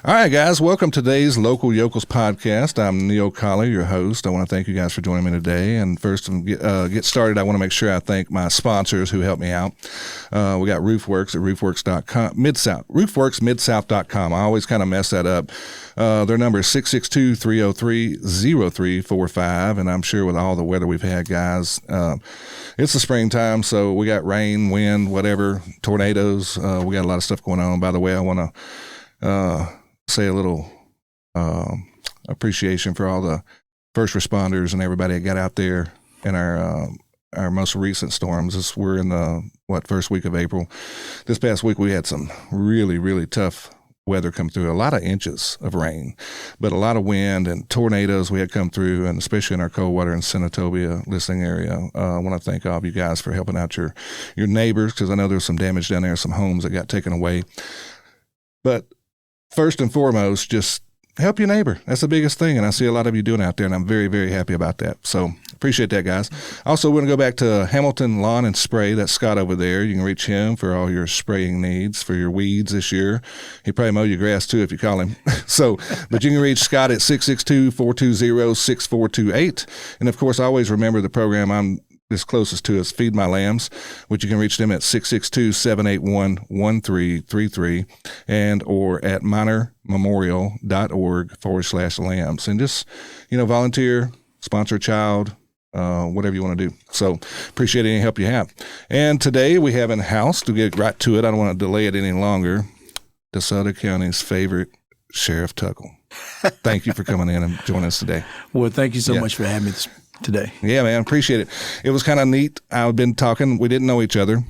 All right, guys, welcome to today's Local Yokels podcast. I'm Neil Colley, your host. I want to thank you guys for joining me today. And first, to get started, I want to make sure I thank my sponsors who helped me out. We got RoofWorks at roofworks.com, roofworksmidsouth.com. I always kind of mess that up. Their number is 662-303-0345, and I'm sure with all the weather we've had, guys, it's the springtime, so we got rain, wind, whatever, tornadoes. We got a lot of stuff going on. By the way, I want to say a little appreciation for all the first responders and everybody that got out there in our most recent storms. We're in the first week of April. This past week we had some really, really tough weather come through. A lot of inches of rain, but a lot of wind and tornadoes we had come through, and especially in our Coldwater and Senatobia listening area. I want to thank all of you guys for helping out your neighbors, because I know there's some damage down there, some homes that got taken away. But first and foremost, just help your neighbor. That's the biggest thing, and I see a lot of you doing out there, and I'm very, very happy about that. So appreciate that, guys. Also, we're going to go back to Hamilton Lawn and Spray. That's Scott over there. You can reach him for all your spraying needs for your weeds this year. He'd probably mow your grass, too, if you call him. But you can reach Scott at 662-420-6428. And, of course, always remember the program I'm closest to is Feed My Lambs, which you can reach them at 662-781-1333 and or at minormemorial.org/lambs. And just, volunteer, sponsor a child, whatever you want to do. So appreciate any help you have. And today we have in house, to get right to it, I don't want to delay it any longer, DeSoto County's favorite, Sheriff Tuggle. Thank you for coming in and joining us today. Well, thank you so much for having me today. Yeah, man, appreciate it. It was kind of neat. I've been talking. We didn't know each other.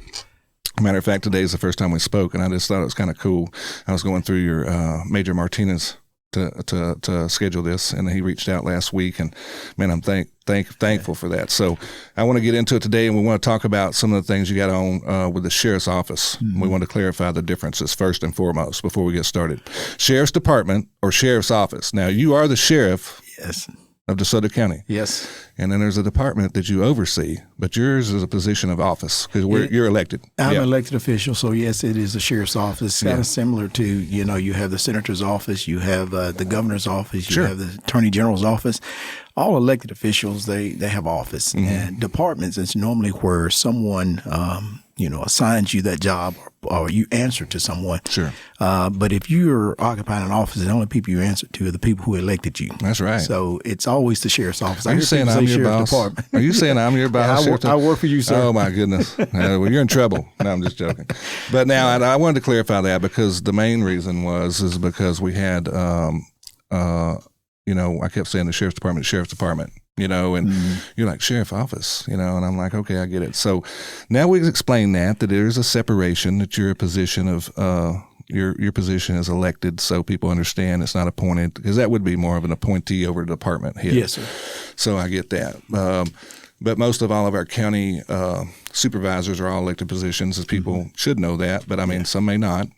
Matter of fact, today is the first time we spoke, and I just thought it was kind of cool. I was going through your Major Martinez to schedule this, and he reached out last week, and man, I'm thankful for that. So I want to get into it today, and we want to talk about some of the things you got on with the Sheriff's Office. Mm-hmm. We want to clarify the differences first and foremost before we get started. Sheriff's Department or Sheriff's Office. Now, you are the sheriff. Yes. Of DeSoto County. Yes. And then there's a department that you oversee, but yours is a position of office because you're elected. I'm an elected official, so yes, it is the sheriff's office. Kind of similar to, you have the senator's office, you have the governor's office, you have the attorney general's office. All elected officials, they have office. Mm-hmm. And departments is normally where someone, assigns you that job or you answer to someone. Sure. But if you're occupying an office, the only people you answer to are the people who elected you. That's right. So it's always the sheriff's office. Are you saying I'm your boss? Department. Are you saying I'm your boss? I work for you, sir. Oh, my goodness. Well, you're in trouble. No, I'm just joking. But now I wanted to clarify that because the main reason is because we had, I kept saying the sheriff's department. And you're like, sheriff office, and I'm like, okay, I get it. So now we explain that there's a separation, that you're a position of, your position is elected, so people understand it's not appointed, because that would be more of an appointee over a department head. Yes, sir. So I get that. But most of all of our county supervisors are all elected positions, as people should know that, but I mean, some may not.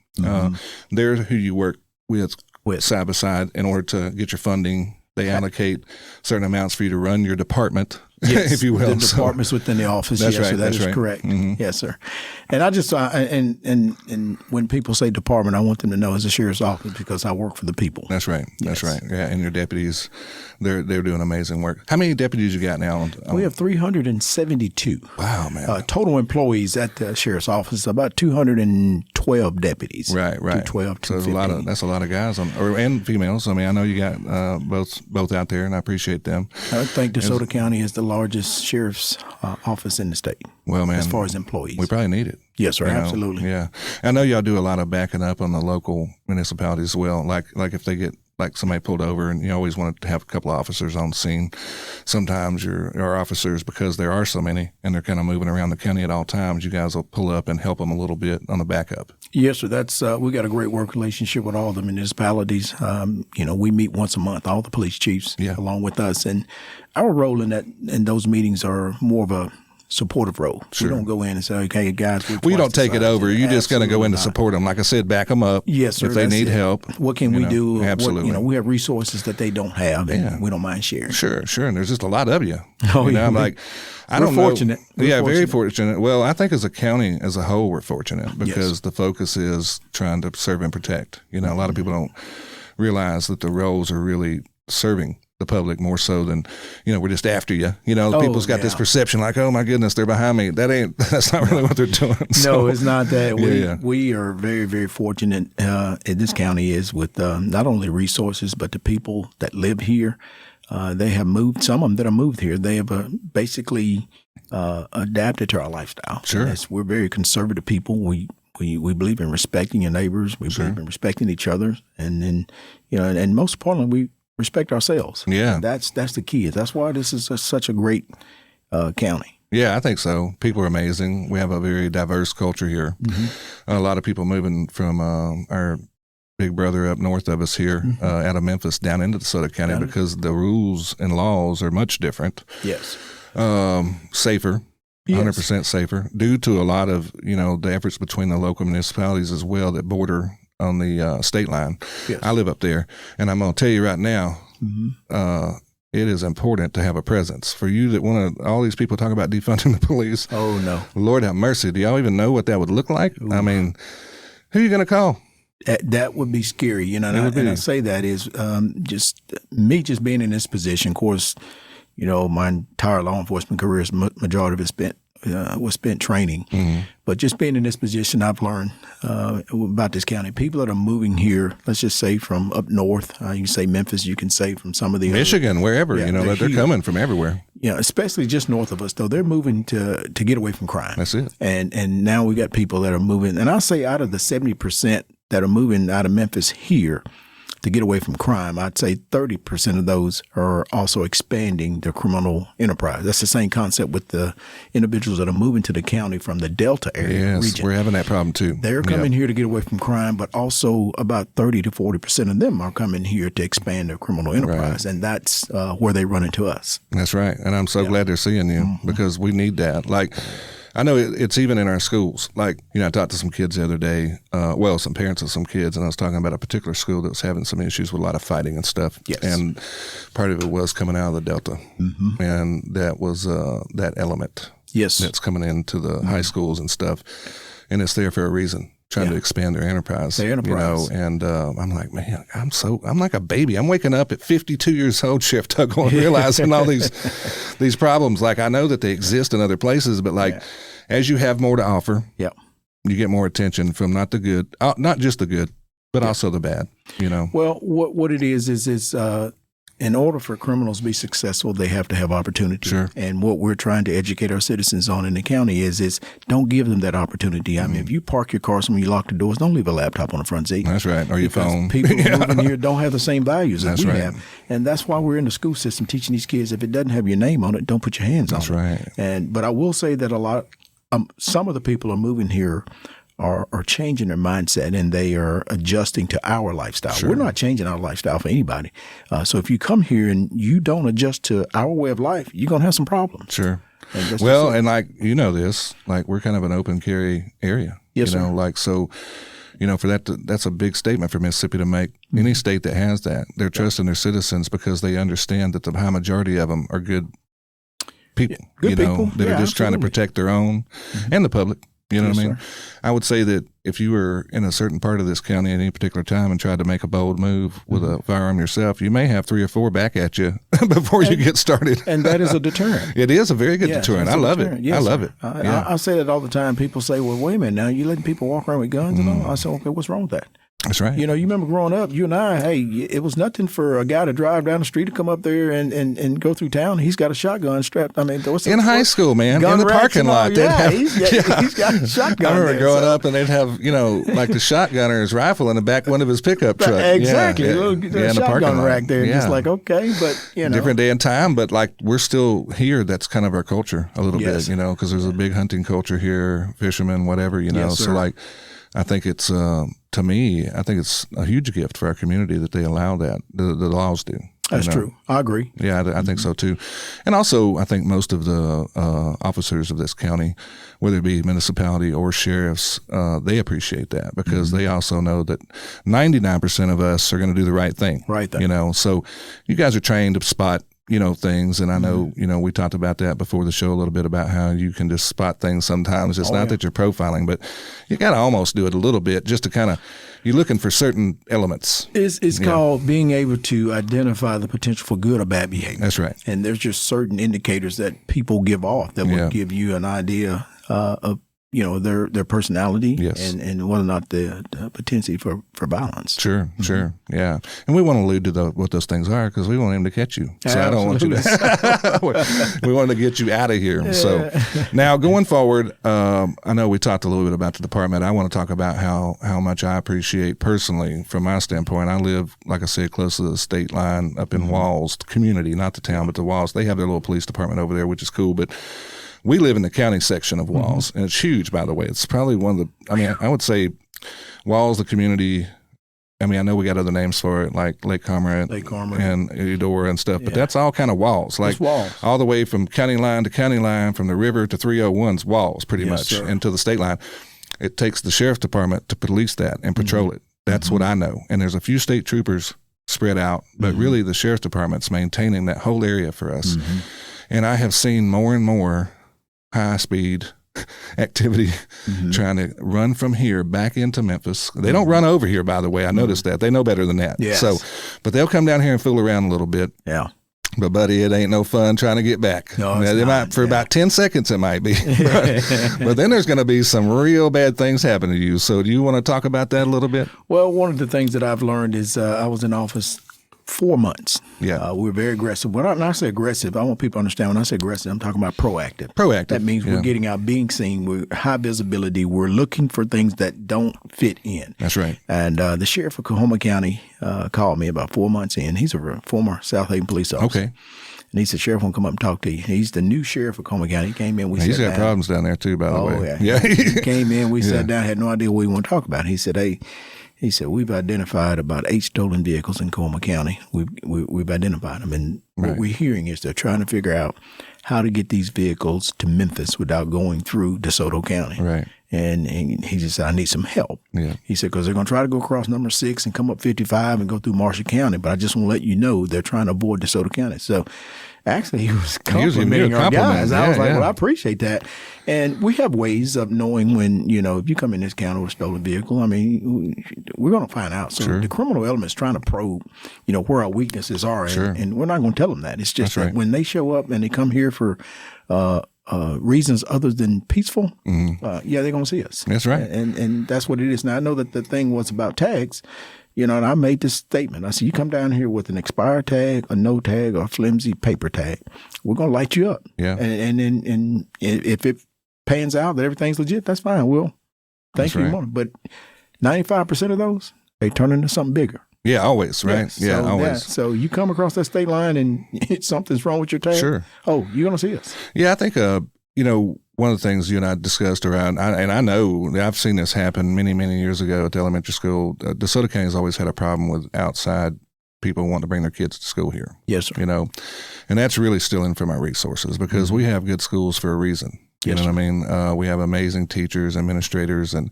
They're who you work with side by side in order to get your funding. They allocate certain amounts for you to run your department, if you will. The departments within the office. That's right. So that is correct. Mm-hmm. Yes, sir. And I just and when people say department, I want them to know it's a sheriff's office because I work for the people. That's right. That's right. Yeah, and your deputies, they're doing amazing work. How many deputies you got now? We have 372. Wow, man. Total employees at the sheriff's office, about 212 deputies. Right. 212, so that's a lot of guys and females. I mean, I know you got both out there, and I appreciate them. I think DeSoto County is the largest sheriff's office in the state. Well, man, as far as employees, we probably need it. Yes, sir. Absolutely. Yeah, I know y'all do a lot of backing up on the local municipalities as well. Like if they get somebody pulled over, and you always want to have a couple of officers on scene. Sometimes your officers, because there are so many and they're kind of moving around the county at all times, you guys will pull up and help them a little bit on the backup. Yes, sir. That's we got a great work relationship with all the municipalities. We meet once a month, all the police chiefs along with us, and our role in those meetings are more of a supportive role. Sure. We don't go in and say, okay, guys. You don't take it over. You're just going to go in to support them. Like I said, back them up. Yes, sir. If they need help. What can we do? Absolutely. We have resources that they don't have, and we don't mind sharing. Sure. And there's just a lot of you. I'm like, we're fortunate. Very fortunate. Well, I think as a county as a whole, we're fortunate because the focus is trying to serve and protect. A lot of people don't realize that the roles are really serving the public more so than, we're just after you. People's got this perception like, oh my goodness, they're behind me. That's not really what they're doing. No, it's not that. We are very, very fortunate in this county is with not only resources, but the people that live here. They have moved, some of them that have moved here, they have basically adapted to our lifestyle. Sure. We're very conservative people. We believe in respecting your neighbors. We believe in respecting each other. And then, and most importantly, we respect ourselves. Yeah. And that's the key. That's why this is such a great county. Yeah, I think so. People are amazing. We have a very diverse culture here. A lot of people moving from our big brother up north of us here out of Memphis down into DeSoto County because the rules and laws are much different. Yes. Safer. 100% safer due to a lot of, the efforts between the local municipalities as well that border on the state line. Yes. I live up there, and I'm going to tell you right now, it is important to have a presence. For you that want to, all these people talk about defunding the police. Oh, no. Lord have mercy. Do y'all even know what that would look like? Ooh. I mean, who are you going to call? That would be scary, and I say that is just me just being in this position. Of course, my entire law enforcement career is majority of it was spent training. But just being in this position, I've learned about this county. People that are moving here, let's just say from up north, you can say Memphis, you can say from some of the Michigan, wherever, they're coming from everywhere. Yeah, especially just north of us, though. They're moving to get away from crime. That's it. And now we got people that are moving, and I'll say out of the 70% that are moving out of Memphis here to get away from crime, I'd say 30% of those are also expanding their criminal enterprise. That's the same concept with the individuals that are moving to the county from the Delta area region. We're having that problem too. They're coming here to get away from crime, but also about 30 to 40% of them are coming here to expand their criminal enterprise, and that's where they run into us. That's right, and I'm so glad they're seeing you because we need that. Like, I know it's even in our schools. Like, I talked to some kids the other day, some parents of some kids, and I was talking about a particular school that was having some issues with a lot of fighting and stuff. Yes. And part of it was coming out of the Delta. And that was that element that's coming into the high schools and stuff. And it's there for a reason, trying to expand their enterprise. And I'm like, man, I'm like a baby. I'm waking up at 52 years old, Sheriff Tuggle, and realizing all these problems. Like, I know that they exist in other places, but as you have more to offer, you get more attention from not just the good, but also the bad, Well, what it is in order for criminals to be successful, they have to have opportunity. Sure. And what we're trying to educate our citizens on in the county is don't give them that opportunity. I mean, if you park your car somewhere, you lock the doors, don't leave a laptop on the front seat. That's right. Or your phone. People moving here don't have the same values as we have. And that's why we're in the school system teaching these kids, if it doesn't have your name on it, don't put your hands on it. That's right. But I will say that some of the people are moving here are changing their mindset, and they are adjusting to our lifestyle. Sure. We're not changing our lifestyle for anybody. So if you come here and you don't adjust to our way of life, you're going to have some problems. Sure. And like, this, like, we're kind of an open carry area. Yes, sir. Like, so, for that's a big statement for Mississippi to make. Any state that has that, they're trusting their citizens because they understand that the high majority of them are good people, good people that are just trying to protect their own and the public. You know what I mean? Sir. I would say that if you were in a certain part of this county at any particular time and tried to make a bold move with a firearm yourself, you may have 3 or 4 back at you before you get started. And that is a deterrent. It is a very good deterrent. I love it. Yes, I love it. I say that all the time. People say, well, wait a minute, now you letting people walk around with guns and all? I say, okay, what's wrong with that? That's right. You remember growing up, you and I, it was nothing for a guy to drive down the street to come up there and go through town. He's got a shotgun strapped. I mean, in high school, man, in the parking lot. He's got a shotgun. I remember growing up, and they'd have, like the shotgunner's rifle in the back one of his pickup truck. Exactly. Yeah, in the shotgun rack there. Just like, okay, but, Different day and time, but like we're still here. That's kind of our culture a little bit, because there's a big hunting culture here, fishermen, whatever, Yes, so like, I think it's, to me, I think it's a huge gift for our community that they allow that. The laws do. That's true. I agree. Yeah, I think so too. And also, I think most of the officers of this county, whether it be municipality or sheriffs, they appreciate that because they also know that 99% of us are going to do the right thing. Right thing. So you guys are trained to spot things. And I know, we talked about that before the show a little bit about how you can just spot things sometimes. It's not that you're profiling, but you got to almost do it a little bit just to kind of you're looking for certain elements. It's called being able to identify the potential for good or bad behavior. That's right. And there's just certain indicators that people give off that will give you an idea of their personality and whether or not the potential for violence. Sure, sure, yeah. And we want to allude to what those things are because we want him to catch you. So I don't want you to. We want to get you out of here. Yeah. So now going forward, I know we talked a little bit about the department. I want to talk about how much I appreciate personally from my standpoint. I live, like I said, close to the state line up in Walls, the community, not the town, but the Walls. They have their little police department over there, which is cool, but we live in the county section of Walls, and it's huge, by the way. It's probably one of the, I would say Walls, the community, I know we got other names for it, like Lake Comrade and Eudora and stuff, but that's all kind of Walls. Like Walls. All the way from county line to county line, from the river to 301's Walls, pretty much, sir. And to the state line. It takes the sheriff's department to police that and patrol it. That's what I know. And there's a few state troopers spread out, but really the sheriff's department's maintaining that whole area for us. And I have seen more and more high-speed activity trying to run from here back into Memphis. They don't run over here, by the way. I noticed that. They know better than that. Yes. So, but they'll come down here and fool around a little bit. Yeah. But, buddy, it ain't no fun trying to get back. No, it's not. For about 10 seconds, it might be. But then there's going to be some real bad things happen to you. So do you want to talk about that a little bit? Well, one of the things that I've learned is I was in office 4 months. Yeah. We're very aggressive. When I say aggressive, I want people to understand when I say aggressive, I'm talking about proactive. Proactive. That means we're getting out, being seen, we're high visibility, we're looking for things that don't fit in. That's right. And the sheriff of Coahoma County called me about 4 months in. He's a former South Haven police officer. Okay. And he said, Sheriff, want to come up and talk to you. He's the new sheriff of Coahoma County. He came in. He's got problems down there, too, by the way. Oh, yeah. He came in. We sat down, had no idea what we want to talk about. He said, we've identified about 8 stolen vehicles in Coahoma County. We've identified them. And what we're hearing is they're trying to figure out how to get these vehicles to Memphis without going through DeSoto County. Right. And he just said, I need some help. Yeah. He said, because they're going to try to go across number 6 and come up 55 and go through Marshall County. But I just want to let you know they're trying to avoid DeSoto County. So actually, he was complimenting our guys. I was like, well, I appreciate that. And we have ways of knowing when, if you come in this county with a stolen vehicle, we're going to find out. So the criminal element's trying to probe, where our weaknesses are. And we're not going to tell them that. It's just that when they show up and they come here for reasons other than peaceful, they're going to see us. That's right. And that's what it is. Now, I know that the thing was about tags. And I made this statement. I said, you come down here with an expired tag, a no tag, or a flimsy paper tag, we're going to light you up. Yeah. And if it pans out that everything's legit, that's fine. We'll thank you more. But 95% of those, they turn into something bigger. Yeah, always, right? Yeah, always. So you come across that state line and something's wrong with your tag. Sure. Oh, you're going to see us. Yeah, I think, one of the things you and I discussed around, and I know I've seen this happen many, many years ago at the elementary school. DeSoto County has always had a problem with outside people wanting to bring their kids to school here. Yes, sir. And that's really stealing from our resources because we have good schools for a reason. You know what I mean? We have amazing teachers, administrators, and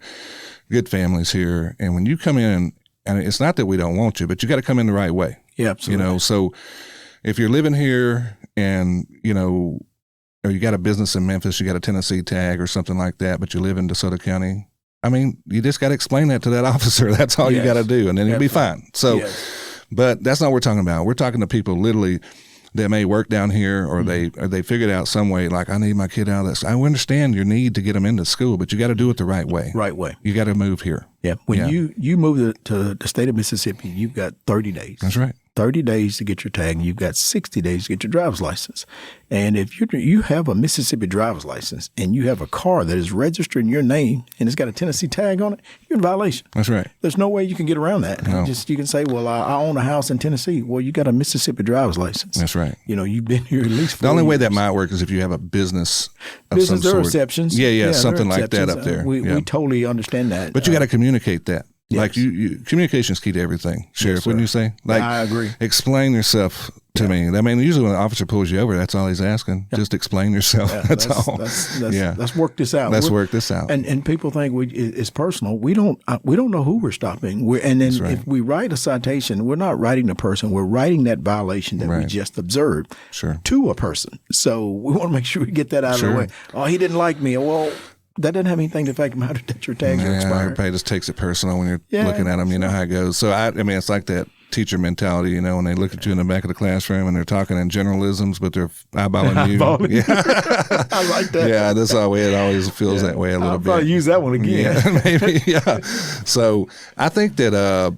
good families here. And when you come in, and it's not that we don't want you, but you got to come in the right way. Yeah, absolutely. So if you're living here and, or you got a business in Memphis, you got a Tennessee tag or something like that, but you live in DeSoto County, you just got to explain that to that officer. That's all you got to do, and then you'll be fine. So, but that's not what we're talking about. We're talking to people literally that may work down here or they figured out some way, like, I need my kid out of this. I understand your need to get them into school, but you got to do it the right way. Right way. You got to move here. Yeah. When you move to the state of Mississippi, you've got 30 days. That's right. 30 days to get your tag, and you've got 60 days to get your driver's license. And if you have a Mississippi driver's license and you have a car that is registered in your name and it's got a Tennessee tag on it, you're in violation. That's right. There's no way you can get around that. No. You can say, well, I own a house in Tennessee. Well, you got a Mississippi driver's license. That's right. You've been here at least 4 The only way years. that might work is if you have a business of some there sort. are exceptions. Yeah, something like that up there. We totally understand that. But you got to communicate that. Yes. Like communication is key to everything, Sheriff. Wouldn't you say? Like, I agree. Explain yourself to me. Usually when an officer pulls you over, that's all he's asking. Just explain yourself. That's all. Let's work this out. Let's work this out. And people think it's personal. We don't know who we're stopping. If we write a citation, we're not writing the person. We're writing that violation that we just observed to a person. So we want to make sure we get that out of the way. Oh, he didn't like me. Well, that doesn't have anything to fact matter that your tags are expired. Everybody just takes it personal when you're looking at them. You know how it goes. So I mean, it's like that teacher mentality, you know, when they look at you in the back of the classroom and they're talking in generalisms, but they're eyeballing you. Yeah. I like that. Yeah, that's the way it always feels that way a little bit. I'll probably use that one again. Yeah, maybe. Yeah. So I think that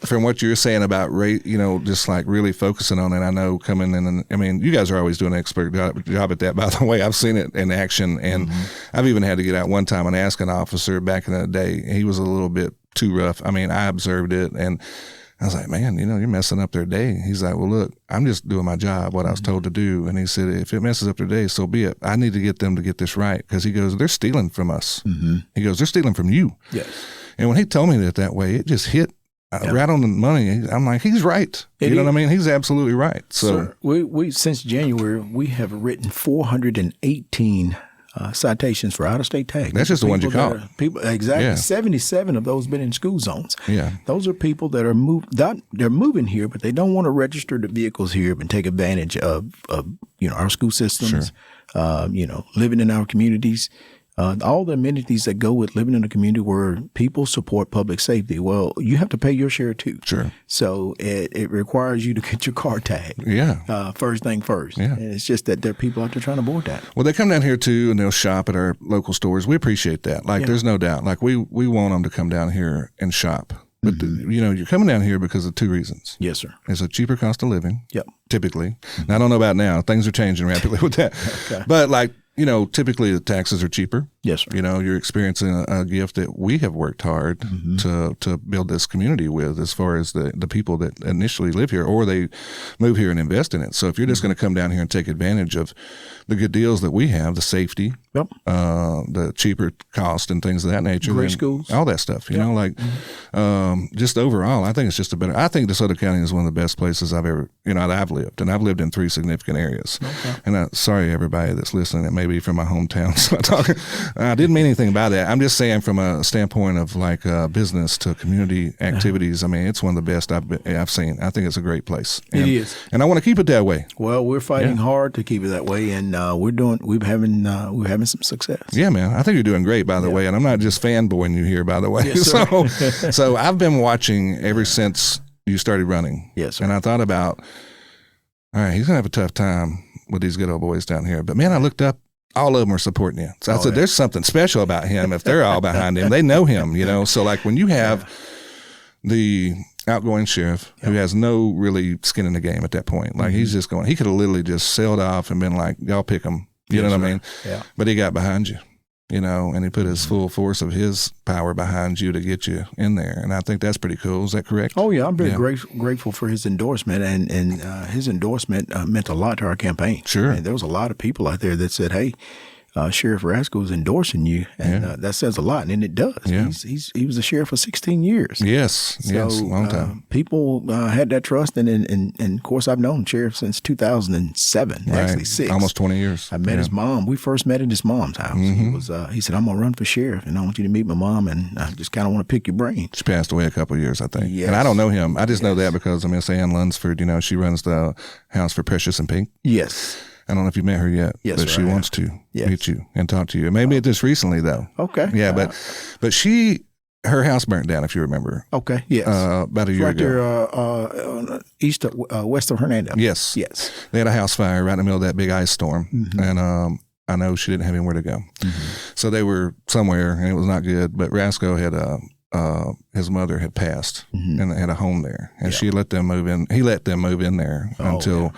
from what you're saying about you know, just like really focusing on it, I know coming in, and I mean, you guys are always doing an expert job at that, by the way. I've seen it in action, and I've even had to get out one time and ask an officer back in the day. He was a little bit too rough. I mean, I observed it, and I was like, man, you know, you're messing up their day. He's like, well, look, I'm just doing my job, what I was told to do. And he said, if it messes up their day, so be it. I need to get them to get this right. Because he goes, they're stealing from us. He goes, they're stealing from you. Yes. And when he told me that way, it just hit right on the money. I'm like, he's right. You know what I mean? He's absolutely right. So we since January, we have written 418 citations for out-of-state tags. That's just the ones you caught. Exactly. Yeah. 77 of those been in school zones. Yeah. Those are people that are they're moving here, but they don't want to register the vehicles here and take advantage of you know, our school systems, you know, living in our communities. All the amenities that go with living in a community where people support public safety. Well, you have to pay your share too. Sure. So it requires you to get your car tagged. Yeah. First thing first. Yeah. And it's just that there are people out there trying to board that. Well, they come down here too, and they'll shop at our local stores. We appreciate that. Like, there's no doubt. Like, we want them to come down here and shop. But, you know, you're coming down here because of two reasons. Yes, sir. It's a cheaper cost of living. Yep. Typically. Now, I don't know about now. Things are changing rapidly with that. Okay. But, like, you know, typically the taxes are cheaper. Yes, sir. You know, you're experiencing a gift that we have worked hard to build this community with, as far as the people that initially live here or they move here and invest in it. So if you're just going to come down here and take advantage of the good deals that we have, the safety, the cheaper cost and things of that nature. Great schools. All that stuff, you know, like just overall, I think it's just I think DeSoto County is one of the best places I've ever, you know, that I've lived. And I've lived in 3 significant areas. Okay. And sorry, everybody that's listening, that may be from my hometown. So I didn't mean anything about that. I'm just saying from a standpoint of like business to community activities. I mean, it's one of the best I've seen. I think it's a great place. It is. And I want to keep it that way. Well, we're fighting hard to keep it that way, and we're having some success. Yeah, man. I think you're doing great, by the way. And I'm not just fanboying you here, by the way. Yes, sir. So I've been watching ever since you started running. Yes, sir. And I thought about, all right, he's going to have a tough time with these good old boys down here. But man, I looked up, all of them are supporting you. So I said, there's something special about him. If they're all behind him, they know him, you know? So like when you have the outgoing sheriff who has no really skin in the game at that point, like he's just going, he could have literally just sailed off and been like, y'all pick him. You know what I mean? Yeah. But he got behind you, you know, and he put his full force of his power behind you to get you in there. And I think that's pretty cool. Is that correct? Oh, yeah. I'm very grateful for his endorsement. And his endorsement meant a lot to our campaign. Sure. And there was a lot of people out there that said, hey, Sheriff Rascal is endorsing you, and that says a lot, and it does. Yeah. He was a sheriff for 16 years. Yes, long time. People had that trust, and of course, I've known Sheriff since 2007, actually 6. Almost 20 years. I met his mom. We first met at his mom's house. He said, I'm going to run for sheriff, and I want you to meet my mom, and I just kind of want to pick your brain. She passed away a couple of years, I think. Yes. And I don't know him. I just know that because, Miss Ann Lunsford, you know, she runs the house for Precious and Pink. Yes. I don't know if you met her yet, but she wants to meet you and talk to you. Maybe just recently, though. Okay. Yeah, but her house burnt down, if you remember. Okay, yes. About a year ago. There, west of Hernando. Yes. Yes. They had a house fire right in the middle of that big ice storm, and I know she didn't have anywhere to go. So they were somewhere, and it was not good, but Rasco had his mother had passed and had a home there, and she let them move in. He let them move in there until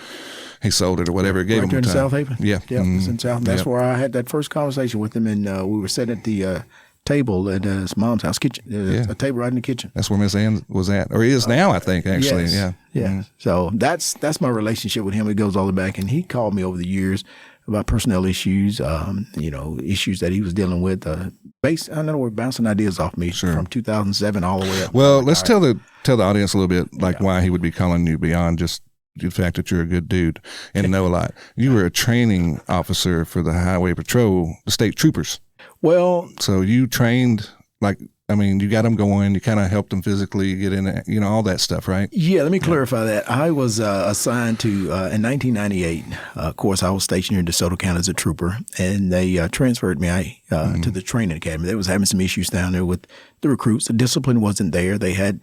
he sold it or whatever. It gave him in time. South Haven? Yeah. Yeah, it's in South. That's where I had that first conversation with him, and we were sitting at the table at his mom's house kitchen. A table right in the kitchen. That's where Miss Ann was at, or is now, I think, actually. Yes. Yeah. So that's my relationship with him. It goes all the way back, and he called me over the years about personnel issues, issues that he was dealing with. I know we're bouncing ideas off me from 2007 all the way up. Well, let's tell the audience a little bit why he would be calling you beyond just the fact that you're a good dude and know a lot. You were a training officer for the Highway Patrol, the state troopers. Well, so you trained like I mean, you got them going, you kind of helped them physically get in, you know, all that stuff, right? Yeah, let me clarify that. I was assigned to, in 1998, of course, I was stationed here in DeSoto County as a trooper, and they transferred me to the training academy. They was having some issues down there with the recruits. The discipline wasn't there. They had,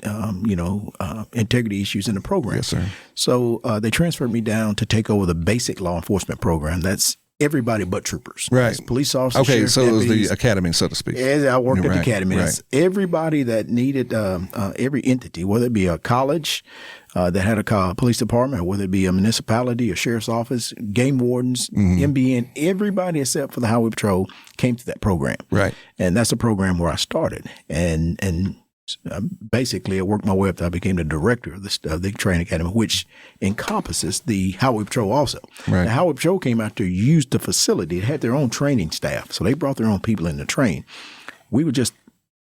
integrity issues in the program. Yes, sir. So they transferred me down to take over the basic law enforcement program. That's everybody but troopers. Right. That's police officers. Okay, so it was deputies. the academy, so to speak. Yeah, I worked at the Right, academy. right. That's everybody that needed every entity, whether it be a college that had a police department, or whether it be a municipality, a sheriff's office, game wardens, MBN, everybody except for the highway patrol came to that program. Right. And that's the program where I started. And basically, I worked my way up till I became the director of the training academy, which encompasses the highway patrol also. Right. The highway patrol came out there, used the facility. It had their own training staff. So they brought their own people in to train. We were just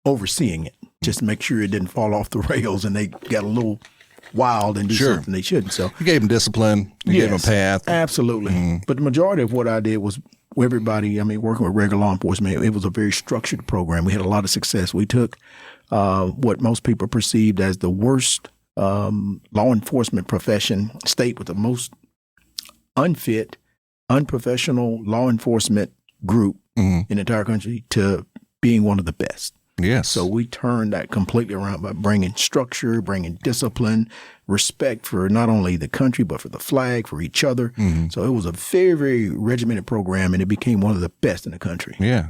overseeing it, just to make sure it didn't fall off the rails and they got a little wild and do something they shouldn't. So you gave them discipline. You gave them a path. Absolutely. But the majority of what I did was everybody, working with regular law enforcement, it was a very structured program. We had a lot of success. We took what most people perceived as the worst law enforcement profession, state with the most unfit, unprofessional law enforcement group in the entire country to being one of the best. Yes. So we turned that completely around by bringing structure, bringing discipline, respect for not only the country, but for the flag, for each other. So it was a very, very regimented program, and it became one of the best in the country. Yeah.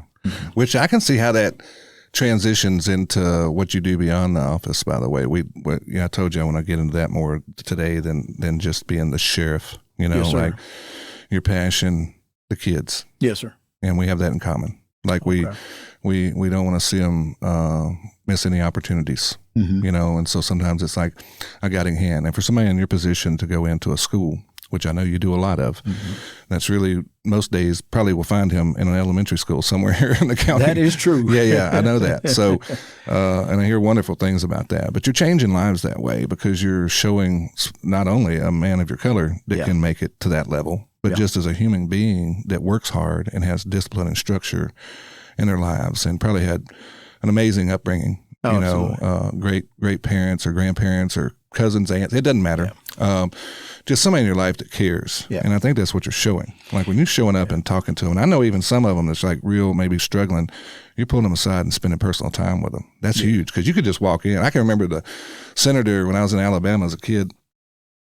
Which I can see how that transitions into what you do beyond the office, by the way. I told you I want to get into that more today than just being the sheriff, Yes, sir. like your passion, the kids. Yes, sir. And we have that in common. Like we don't want to see them miss any opportunities, and so sometimes it's like a guiding hand. And for somebody in your position to go into a school, which I know you do a lot of, that's really, most days probably will find him in an elementary school somewhere here in the county. That is true. Yeah, I know that. So, and I hear wonderful things about that. But you're changing lives that way because you're showing not only a man of your color that can make it to that level, but just as a human being that works hard and has discipline and structure in their lives and probably had an amazing upbringing, great parents or grandparents or cousins, aunts, it doesn't matter. Just somebody in your life that cares. Yeah. And I think that's what you're showing. Like when you're showing up and talking to them, and I know even some of them that's like real, maybe struggling, you're pulling them aside and spending personal time with them. That's huge because you could just walk in. I can remember the senator when I was in Alabama as a kid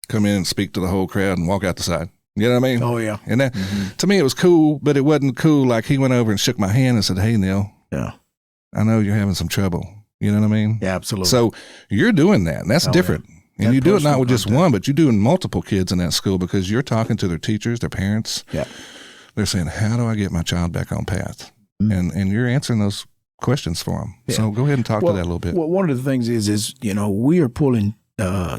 come in and speak to the whole crowd and walk out the side. You know what I mean? Oh, yeah. And that, to me, it was cool, but it wasn't cool. Like he went over and shook my hand and said, "Hey, Neil, I know you're having some trouble." You know what I mean? Yeah, absolutely. So you're doing that, and that's different. Yeah. And that you do it not with just one, but you're doing multiple kids in that school because you're talking to their teachers, their parents. Yeah. They're saying, "How do I get my child back on path?" And you're answering those questions for them. Yeah. So go ahead and talk to that a little bit. Well, one of the things is we are pulling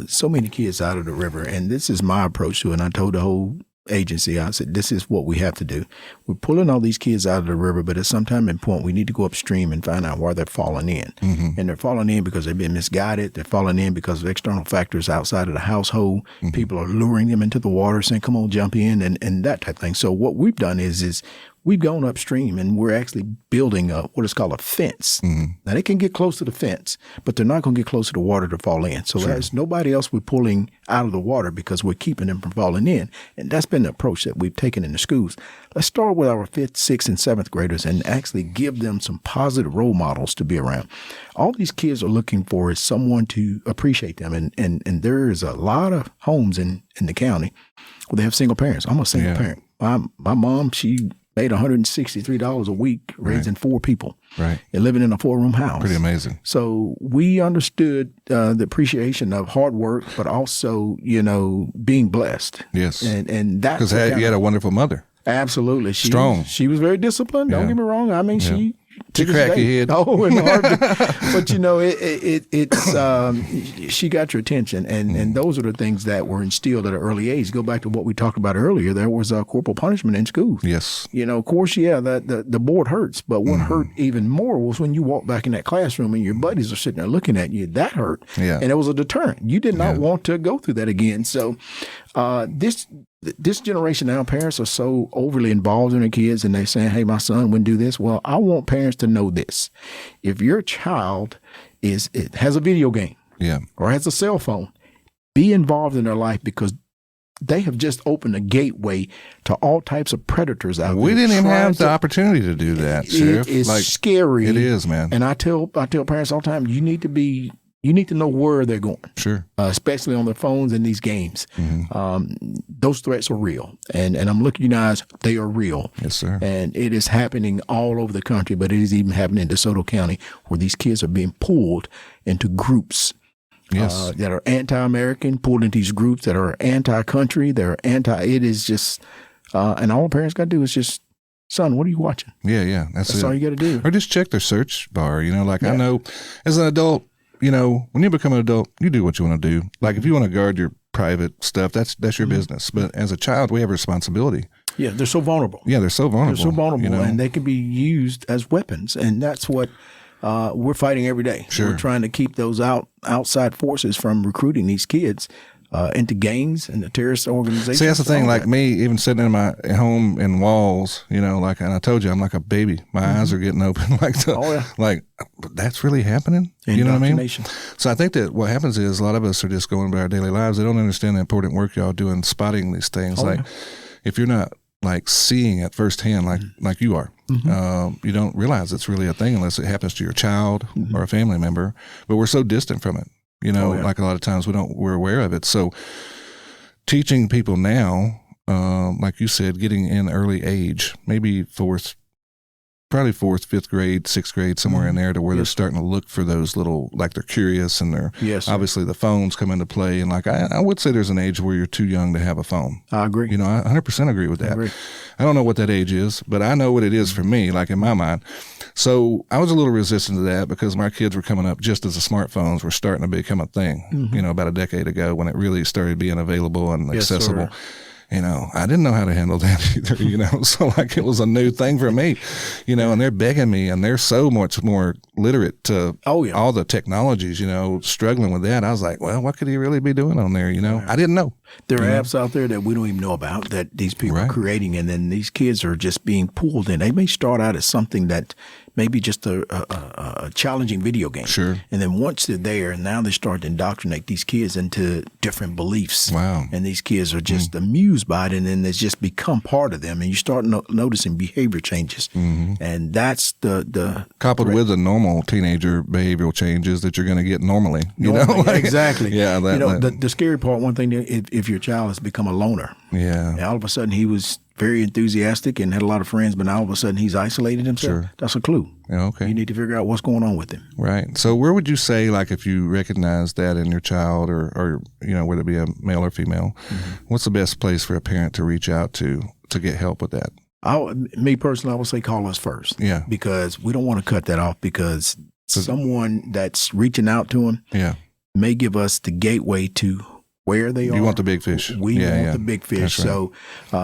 so many kids out of the river, and this is my approach to it. And I told the whole agency, I said, this is what we have to do. We're pulling all these kids out of the river, but at some time and point, we need to go upstream and find out why they're falling in. And they're falling in because they've been misguided. They're falling in because of external factors outside of the household. People are luring them into the water, saying, "Come on, jump in," and that type of thing. So what we've done is we've gone upstream and we're actually building what is called a fence. Now they can get close to the fence, but they're not going to get close to the water to fall in. So there's nobody else we're pulling out of the water because we're keeping them from falling in. And that's been the approach that we've taken in the schools. Let's start with our 5th, 6th, and 7th graders and actually give them some positive role models to be around. All these kids are looking for is someone to appreciate them. And there is a lot of homes in the county where they have single parents. I'm a single parent. My mom, she made $163 a week raising 4 people and living in a 4-room house. Pretty amazing. So we understood the appreciation of hard work, but also, being blessed. Yes. And that's because you had a wonderful mother. Absolutely. Strong. She was very disciplined. Don't get me wrong. I mean, she crack your head. Oh, and hard. But she got your attention, and those are the things that were instilled at an early age. Go back to what we talked about earlier. There was corporal punishment in schools. Yes. Of course, that the board hurts, but what hurt even more was when you walk back in that classroom and your buddies are sitting there looking at you. That hurt. Yeah. And it was a deterrent. You did not want to go through that again. So This generation now, parents are so overly involved in their kids, and they're saying, "Hey, my son wouldn't do this." Well, I want parents to know this: if your child has a video game, or has a cell phone, be involved in their life, because they have just opened a gateway to all types of predators out there. We didn't even have the opportunity to do that, Sheriff. It is scary. It is, man. And I tell parents all the time, you need to know where they're going. Sure. Especially on their phones and these games. Those threats are real. And I'm looking at you guys, they are real. Yes, sir. And it is happening all over the country, but it is even happening in DeSoto County, where these kids are being pulled into groups. Yes. That are anti-American, pulled into these groups that are anti-country, it is just, and all parents got to do is just, son, what are you watching? Yeah. That's all you got to do. Or just check their search bar. I know as an adult, when you become an adult, you do what you want to do. Like if you want to guard your private stuff, that's your business. But as a child, we have a responsibility. Yeah, they're so vulnerable. Yeah, they're so vulnerable. They're so vulnerable, and they can be used as weapons. And that's what we're fighting every day. Sure. We're trying to keep those outside forces from recruiting these kids into gangs and the terrorist organizations. See, that's the thing. Like me, even sitting in my home in walls, and I told you, I'm like a baby. My eyes are getting open. Like that's really happening. You know what I mean? So I think that what happens is a lot of us are just going about our daily lives. They don't understand the important work y'all doing spotting these things. If you're not like seeing it firsthand, like you are, you don't realize it's really a thing unless it happens to your child or a family member. But we're so distant from it. Like a lot of times we're aware of it. So teaching people now, like you said, getting in early age, maybe probably fourth, fifth grade, sixth grade, somewhere in there, to where they're starting to look for those little, like they're curious, and they're obviously the phones come into play. And like I would say there's an age where you're too young to have a phone. I agree. I 100% agree with that. I don't know what that age is, but I know what it is for me, like in my mind. So I was a little resistant to that because my kids were coming up just as the smartphones were starting to become a thing, about a decade ago, when it really started being available and accessible. I didn't know how to handle that either, so like it was a new thing for me, and they're begging me, and they're so much more literate to all the technologies, struggling with that. I was like, well, what could he really be doing on there? I didn't know. There are apps out there that we don't even know about that these people are creating, and then these kids are just being pulled in. They may start out as something that maybe just a challenging video game. Sure. And then once they're there, now they start to indoctrinate these kids into different beliefs. Wow. And these kids are just amused by it, and then it's just become part of them. And you start noticing behavior changes. And that's the coupled with the normal teenager behavioral changes that you're going to get normally. Exactly. Yeah. The scary part, one thing, if your child has become a loner. Yeah. And all of a sudden he was very enthusiastic and had a lot of friends, but now all of a sudden he's isolated himself. Sure. That's a clue. Yeah, okay. You need to figure out what's going on with him. Right. So where would you say, like, if you recognize that in your child, or whether it be a male or female, what's the best place for a parent to reach out to get help with that? Me personally, I would say call us first. Yeah. Because we don't want to cut that off, because someone that's reaching out to him may give us the gateway to where they are. You want the big fish. We want the big fish. Right. So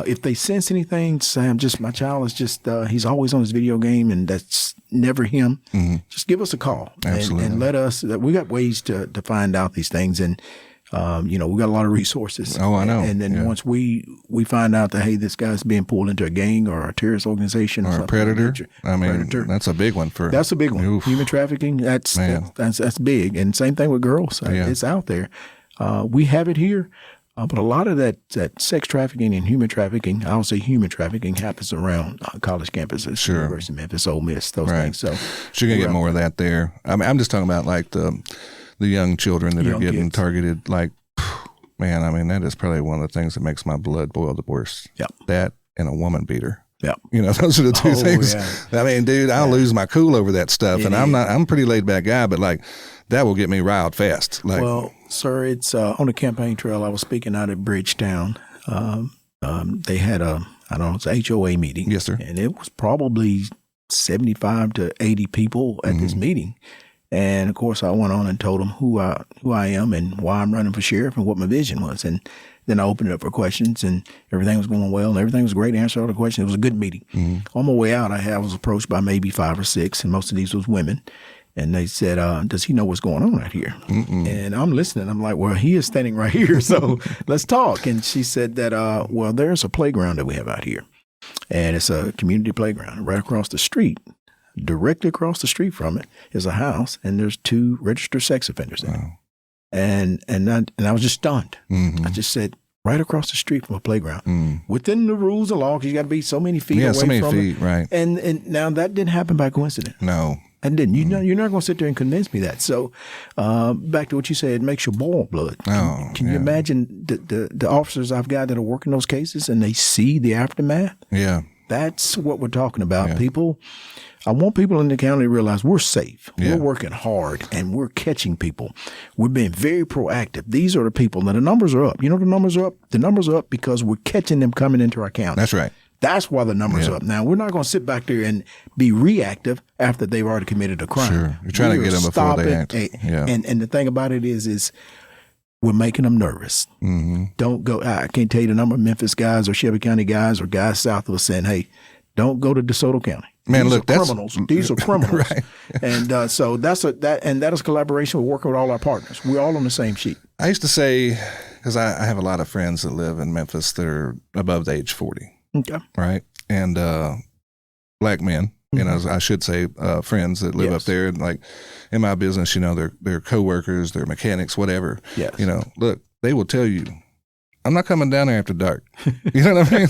if they sense anything, say, my child is just, he's always on his video game and that's never him, just give us a call. Absolutely. And let us, we got ways to find out these things. And, we got a lot of resources. Oh, I know. And then once we find out that, hey, this guy's being pulled into a gang or a terrorist organization. Or a predator. That's a big one. That's a big one. Oof. Human trafficking, that's big. And same thing with girls. It's out there. We have it here, but a lot of that sex trafficking and human trafficking, I would say human trafficking, happens around college campuses, sure. University of Memphis, Ole Miss, those things. So you're going to get more of that there. I'm just talking about like the young children that are getting targeted. Like, man, that is probably one of the things that makes my blood boil the worst. Yep. That and a woman beater. Yeah. Those are the two things. Yeah. Dude, I'll lose my cool over that stuff. I'm a pretty laid back guy, but like that will get me riled fast. Like, well, sir, it's on the campaign trail. I was speaking out at Bridgetown. They had it's an HOA meeting. Yes, sir. And it was probably 75 to 80 people at this meeting. And of course, I went on and told them who I am and why I'm running for sheriff and what my vision was. And then I opened it up for questions, and everything was going well, and everything was great. Answered all the questions. It was a good meeting. On my way out, I was approached by maybe 5 or 6, and most of these was women. And they said, does he know what's going on out here? And I'm listening. I'm like, well, he is standing right here. So let's talk. And she said that, well, there's a playground that we have out here. And it's a community playground right across the street. Directly across the street from it is a house. And there's 2 registered sex offenders in it. And I was just stunned. I just said, right across the street from a playground, within the rules of law, because you got to be so many feet away so many from feet, it. right. And now that didn't happen by coincidence. No. And didn't. You're not going to sit there and convince me that. So back to what you said, it makes you boil blood. Can you imagine the officers I've got that are working those cases and they see the aftermath? Yeah. That's what we're talking about. People, I want people in the county to realize we're safe. We're working hard and we're catching people. We're being very proactive. These are the people. Now, the numbers are up. You know the numbers are up? The numbers are up because we're catching them coming into our county. That's right. That's why the numbers are up. Now, we're not going to sit back there and be reactive after they've already committed a crime. Sure. You're trying to get them before they act. And the thing about it is we're making them nervous. Don't go. I can't tell you the number of Memphis guys or Shelby County guys or guys south of us saying, hey, don't go to DeSoto County. Man, These look, are criminals. These are criminals. Right. And so that is collaboration. We're working with all our partners. We're all on the same sheet. I used to say, because I have a lot of friends that live in Memphis that are above the age 40. Okay. Right. And black men, you know, I should say friends that live up there. And like in my business, you know, they're coworkers, they're mechanics, whatever. Yes. You know, look, they will tell you, I'm not coming down there after dark. You know what I mean?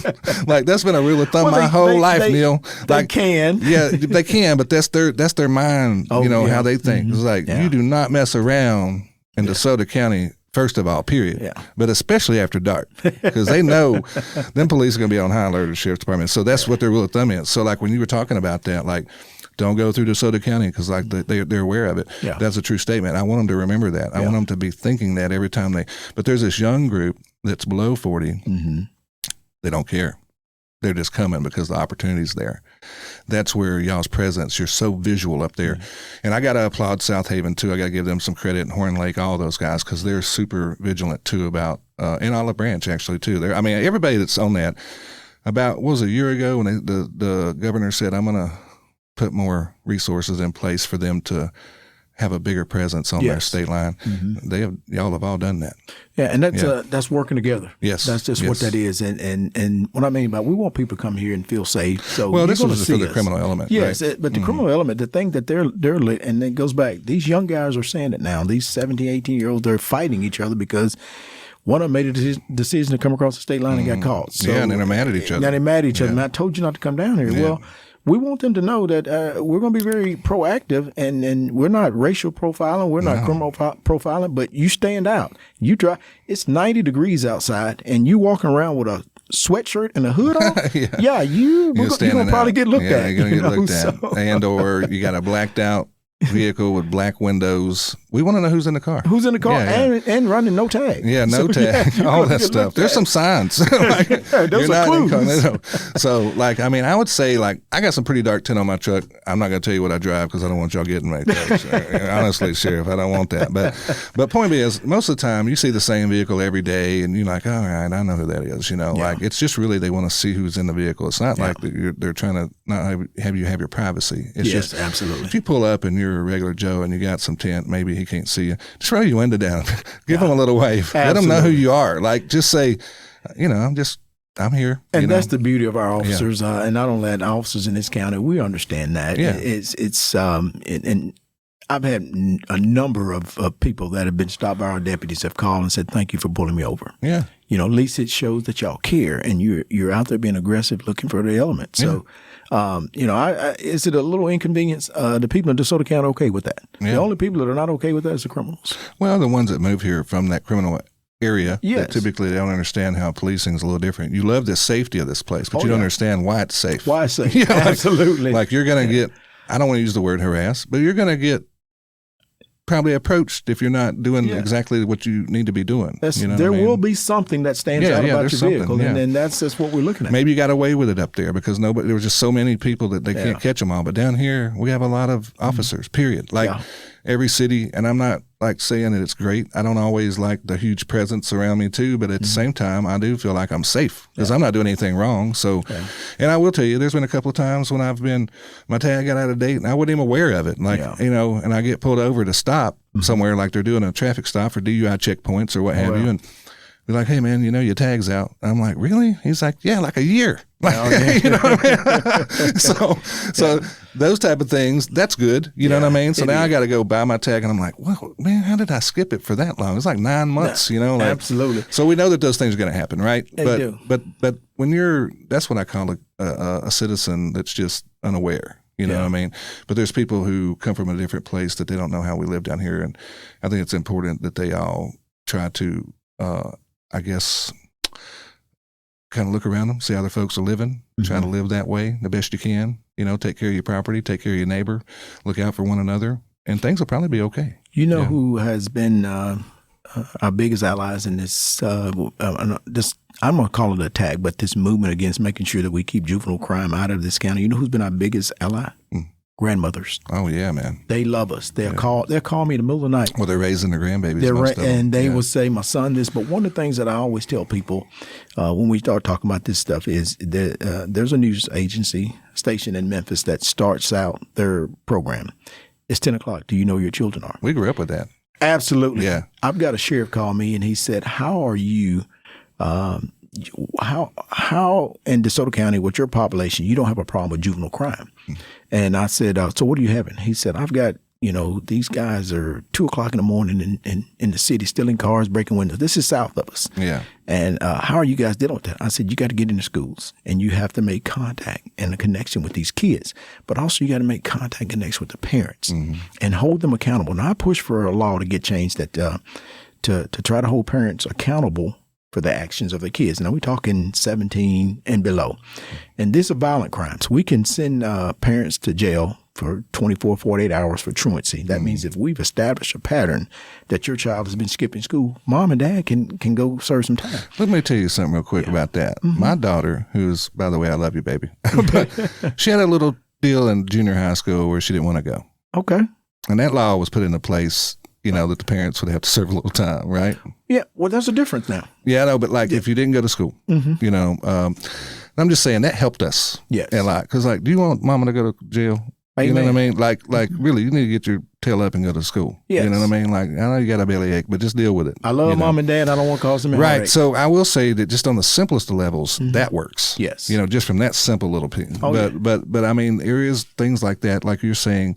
Like that's been a rule of thumb my whole life, Neil. They can. Yeah, they can, but that's their mind, how they think. It's like you do not mess around in DeSoto County, first of all, period. Yeah. But especially after dark, because they know them police are going to be on high alert at the sheriff's department. So that's what their rule of thumb is. So like when you were talking about that, like don't go through DeSoto County because like they're aware of it. Yeah. That's a true statement. I want them to remember that. I want them to be thinking that every time but there's this young group that's below 40. They don't care. They're just coming because the opportunity's there. That's where y'all's presence, you're so visual up there. And I got to applaud South Haven too. I got to give them some credit, and Horn Lake, all those guys, because they're super vigilant too about, and Olive Branch actually too. Everybody that's on that, about, what was it, a year ago when the governor said, I'm going to put more resources in place for them to have a bigger presence on their state line. Y'all have all done that. Yeah, and that's working together. Yes, that's just what that is. And what I mean by we want people to come here and feel safe. So this was for the criminal element. Yes, right? But the criminal element, the thing that they're and it goes back. These young guys are saying it now. These 17, 18-year-olds, they're fighting each other because one of them made a decision to come across the state line and got caught. So, and then they're mad at each other. Now they're mad at each other. And I told you not to come down here. Well, we want them to know that we're going to be very proactive, and we're not racial profiling, we're not criminal profiling, but you stand out. You try. It's 90 degrees outside, and you walking around with a sweatshirt and a hood on. You're going to probably get looked at. You're going to get looked at. And or you got a blacked out vehicle with black windows. We want to know who's in the car. Who's in the car and running no tag. Yeah, no tag. All that stuff. There's some signs. Like, those are clues. So, like, I mean, I would say, like, I got some pretty dark tint on my truck. I'm not going to tell you what I drive because I don't want y'all getting right there. So, honestly, Sheriff, I don't want that. But point is, most of the time, you see the same vehicle every day, and you're like, all right, I know who that is. You know, like, it's just really they want to see who's in the vehicle. It's not like they're trying to not have you have your privacy. It's just absolutely. If you pull up and you're a regular Joe and you got some tint, maybe he can't see you. Just roll your window down. Give him a little wave. Absolutely. Let them know who you are. Like, just say, I'm here. And that's the beauty of our officers. And not only that, officers in this county, we understand that. Yeah. And I've had a number of people that have been stopped by our deputies have called and said, thank you for pulling me over. Yeah. At least it shows that y'all care and you're out there being aggressive looking for the element. So, is it a little inconvenience? The people in DeSoto County okay with that? Yeah. The only people that are not okay with that is the criminals. Well, the ones that move here from that criminal area, that typically they don't understand how policing is a little different. You love the safety of this place, but you don't understand why it's safe. Why it's safe. Absolutely. Like you're going to get, I don't want to use the word harass, but you're going to get probably approached if you're not doing exactly what you need to be doing. There will be something that stands out about your vehicle, and that's just what we're looking at. Maybe you got away with it up there because there was just so many people that they can't catch them all. But down here, we have a lot of officers, period. every city, and I'm not like saying that it's great. I don't always like the huge presence around me too, but at the same time, I do feel like I'm safe because I'm not doing anything wrong. So, and I will tell you, there's been a couple of times when my tag got out of date and I wasn't even aware of it. Like, and I get pulled over to stop somewhere, like they're doing a traffic stop for DUI checkpoints or what have you. And be like, hey man, your tag's out. I'm like, really? He's like, yeah, like a year. Like, you know what I mean? So those type of things, that's good. You know what I mean? So now I got to go buy my tag, and I'm like, well, man, how did I skip it for that long? It's like 9 months. Absolutely. So we know that those things are going to happen, right? They do. But when that's what I call a citizen that's just unaware. You know what I mean? But there's people who come from a different place that they don't know how we live down here, and I think it's important that they all try to, I guess, kind of look around them, see how other folks are living, try to live that way the best you can. Take care of your property, take care of your neighbor, look out for one another, and things will probably be okay. Who has been our biggest allies in this, I'm going to call it a tag, but this movement against making sure that we keep juvenile crime out of this county. You know who's been our biggest ally? Grandmothers. Oh yeah, man. They love us. They'll call me in the middle of the night. Well, they're raising their grandbabies. And they will say, my son this. But one of the things that I always tell people when we start talking about this stuff is that there's a news agency station in Memphis that starts out their program. It's 10 o'clock. Do you know where your children are? We grew up with that. Absolutely. Yeah. I've got a sheriff call me and he said, how are you how in DeSoto County with your population, you don't have a problem with juvenile crime? And I said, so what are you having? He said, I've got, these guys are 2:00 in the morning in the city, stealing cars, breaking windows. This is south of us. Yeah. And how are you guys dealing with that? I said, you got to get into schools and you have to make contact and a connection with these kids, but also you got to make contact and connection with the parents and hold them accountable. Now I push for a law to get changed that to try to hold parents accountable for the actions of the kids. Now we're talking 17 and below. And these are violent crimes. We can send parents to jail for 24, 48 hours for truancy. That means if we've established a pattern that your child has been skipping school, mom and dad can go serve some time. Let me tell you something real quick about that. My daughter, who's, by the way, I love you, baby, but she had a little deal in junior high school where she didn't want to go. Okay. And that law was put into place, that the parents would have to serve a little time, right? Yeah, well, there's a difference now. Yeah, I know, but if you didn't go to school, I'm just saying that helped us a lot. Because, do you want mama to go to jail? Amen. You know what I mean? Really, you need to get your tail up and go to school. Yes. You know what I mean? I know you got a bellyache, but just deal with it. I love mom and dad. I don't want to cause them right. Heartache. So I will say that just on the simplest of levels, that works. Yes. Just from that simple little piece. But I mean, there is things like that, like you're saying,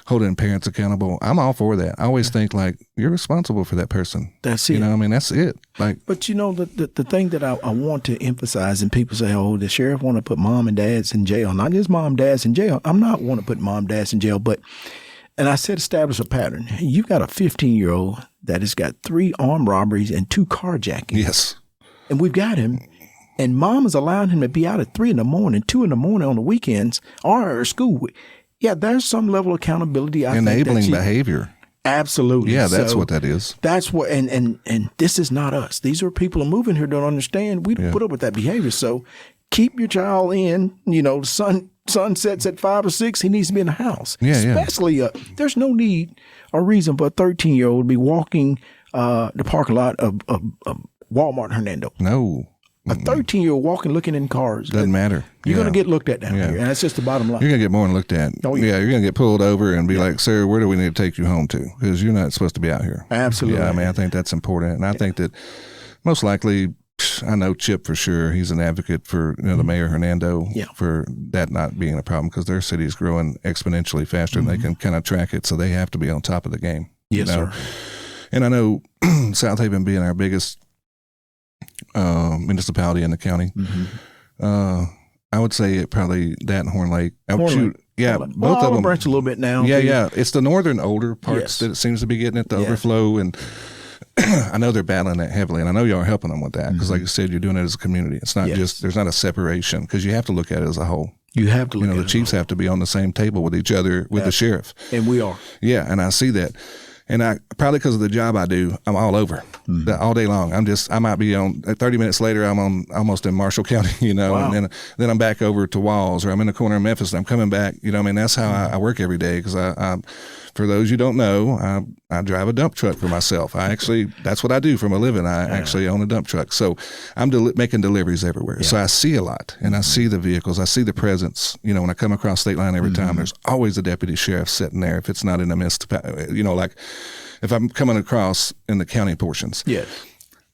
holding parents accountable. I'm all for that. I always think you're responsible for that person. That's it. That's it. But the thing that I want to emphasize, and people say, oh, the sheriff want to put mom and dads in jail. Not just mom and dads in jail. I'm not want to put mom and dads in jail, and I said establish a pattern. You've got a 15-year-old that has got 3 armed robberies and 2 carjackings. Yes. And we've got him. And mom is allowing him to be out at 3 in the morning, 2 in the morning on the weekends, or school. Yeah, there's some level of accountability. Enabling behavior. Absolutely. Yeah, that's what that is. That's what, and this is not us. These are people who move in here don't understand. We don't put up with that behavior. So keep your child in. Sun sets at 5 or 6. He needs to be in the house. Yeah, especially, there's no need or reason for a 13-year-old to be walking the parking lot of Walmart Hernando. No. A 13-year-old walking, looking in cars. Doesn't matter. You're going to get looked at down here, and that's just the bottom line. You're going to get more than looked at. Oh, yeah. You're going to get pulled over and be like, sir, where do we need to take you home to? Because you're not supposed to be out here. Absolutely. Yeah, I think that's important. And I think that most likely, I know Chip for sure. He's an advocate for the mayor, Hernando, for that not being a problem because their city is growing exponentially faster and they can kind of track it. So they have to be on top of the game. Yes, sir. And I know South Haven being our biggest municipality in the county. I would say it probably that and Horn Lake. Both of them branch a little bit now. Yeah. It's the northern older parts that it seems to be getting it, the overflow, and I know they're battling that heavily, and I know y'all are helping them with that because, like you said, you're doing it as a community. It's not just there's not a separation because you have to look at it as a whole. You have to look at the chiefs have to be on the same table with each other with the sheriff, and we are. Yeah, and I see that. And I probably because of the job I do, I'm all over all day long. I might be on 30 minutes later. I'm almost in Marshall County, wow. And then I'm back over to Walls, or I'm in the corner of Memphis, and I'm coming back. That's how I work every day because For those you don't know, I drive a dump truck for myself. That's what I do for a living. I actually own a dump truck. So I'm making deliveries everywhere. Yeah. So I see a lot, and I see the vehicles. I see the presence. You know, when I come across state line every time, there's always a deputy sheriff sitting there if it's not in the midst, you know, like if I'm coming across in the county portions. Yes.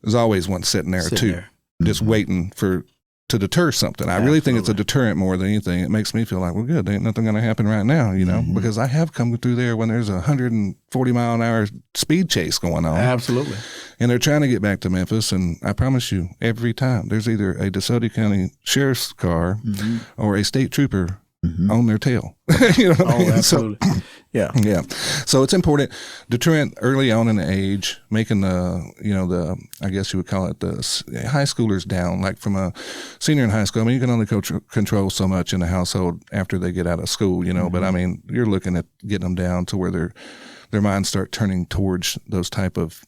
There's always one sitting there too, just waiting to deter something. I really think it's a deterrent more than anything. It makes me feel like, well, good, there ain't nothing going to happen right now, you know, because I have come through there when there's a 140 mile an hour speed chase going on. Absolutely. And they're trying to get back to Memphis. And I promise you, every time there's either a DeSoto County sheriff's car or a state trooper on their tail. You know what I mean? Absolutely. So, yeah. So it's important. Deterrent early on in the age, making I guess you would call it the high schoolers down, like from a senior in high school. I mean, you can only control so much in the household after they get out of school, you know, but I mean, you're looking at getting them down to where their minds start turning towards those type of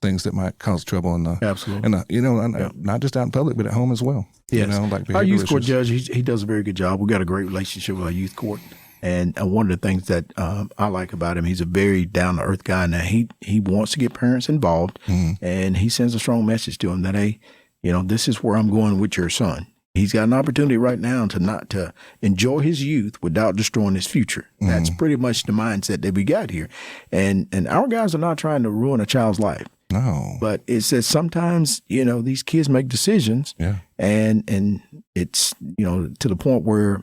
things that might cause trouble in the not just out in public, but at home as well. Yes. You know, like our youth court judge, he does a very good job. We got a great relationship with our youth court. And one of the things that I like about him, he's a very down-to-earth guy. Now, he wants to get parents involved, and he sends a strong message to them that, hey, you know, this is where I'm going with your son. He's got an opportunity right now to enjoy his youth without destroying his future. That's pretty much the mindset that we got here. And our guys are not trying to ruin a child's life. No. But it says sometimes, you know, these kids make decisions and it's, you know, to the point where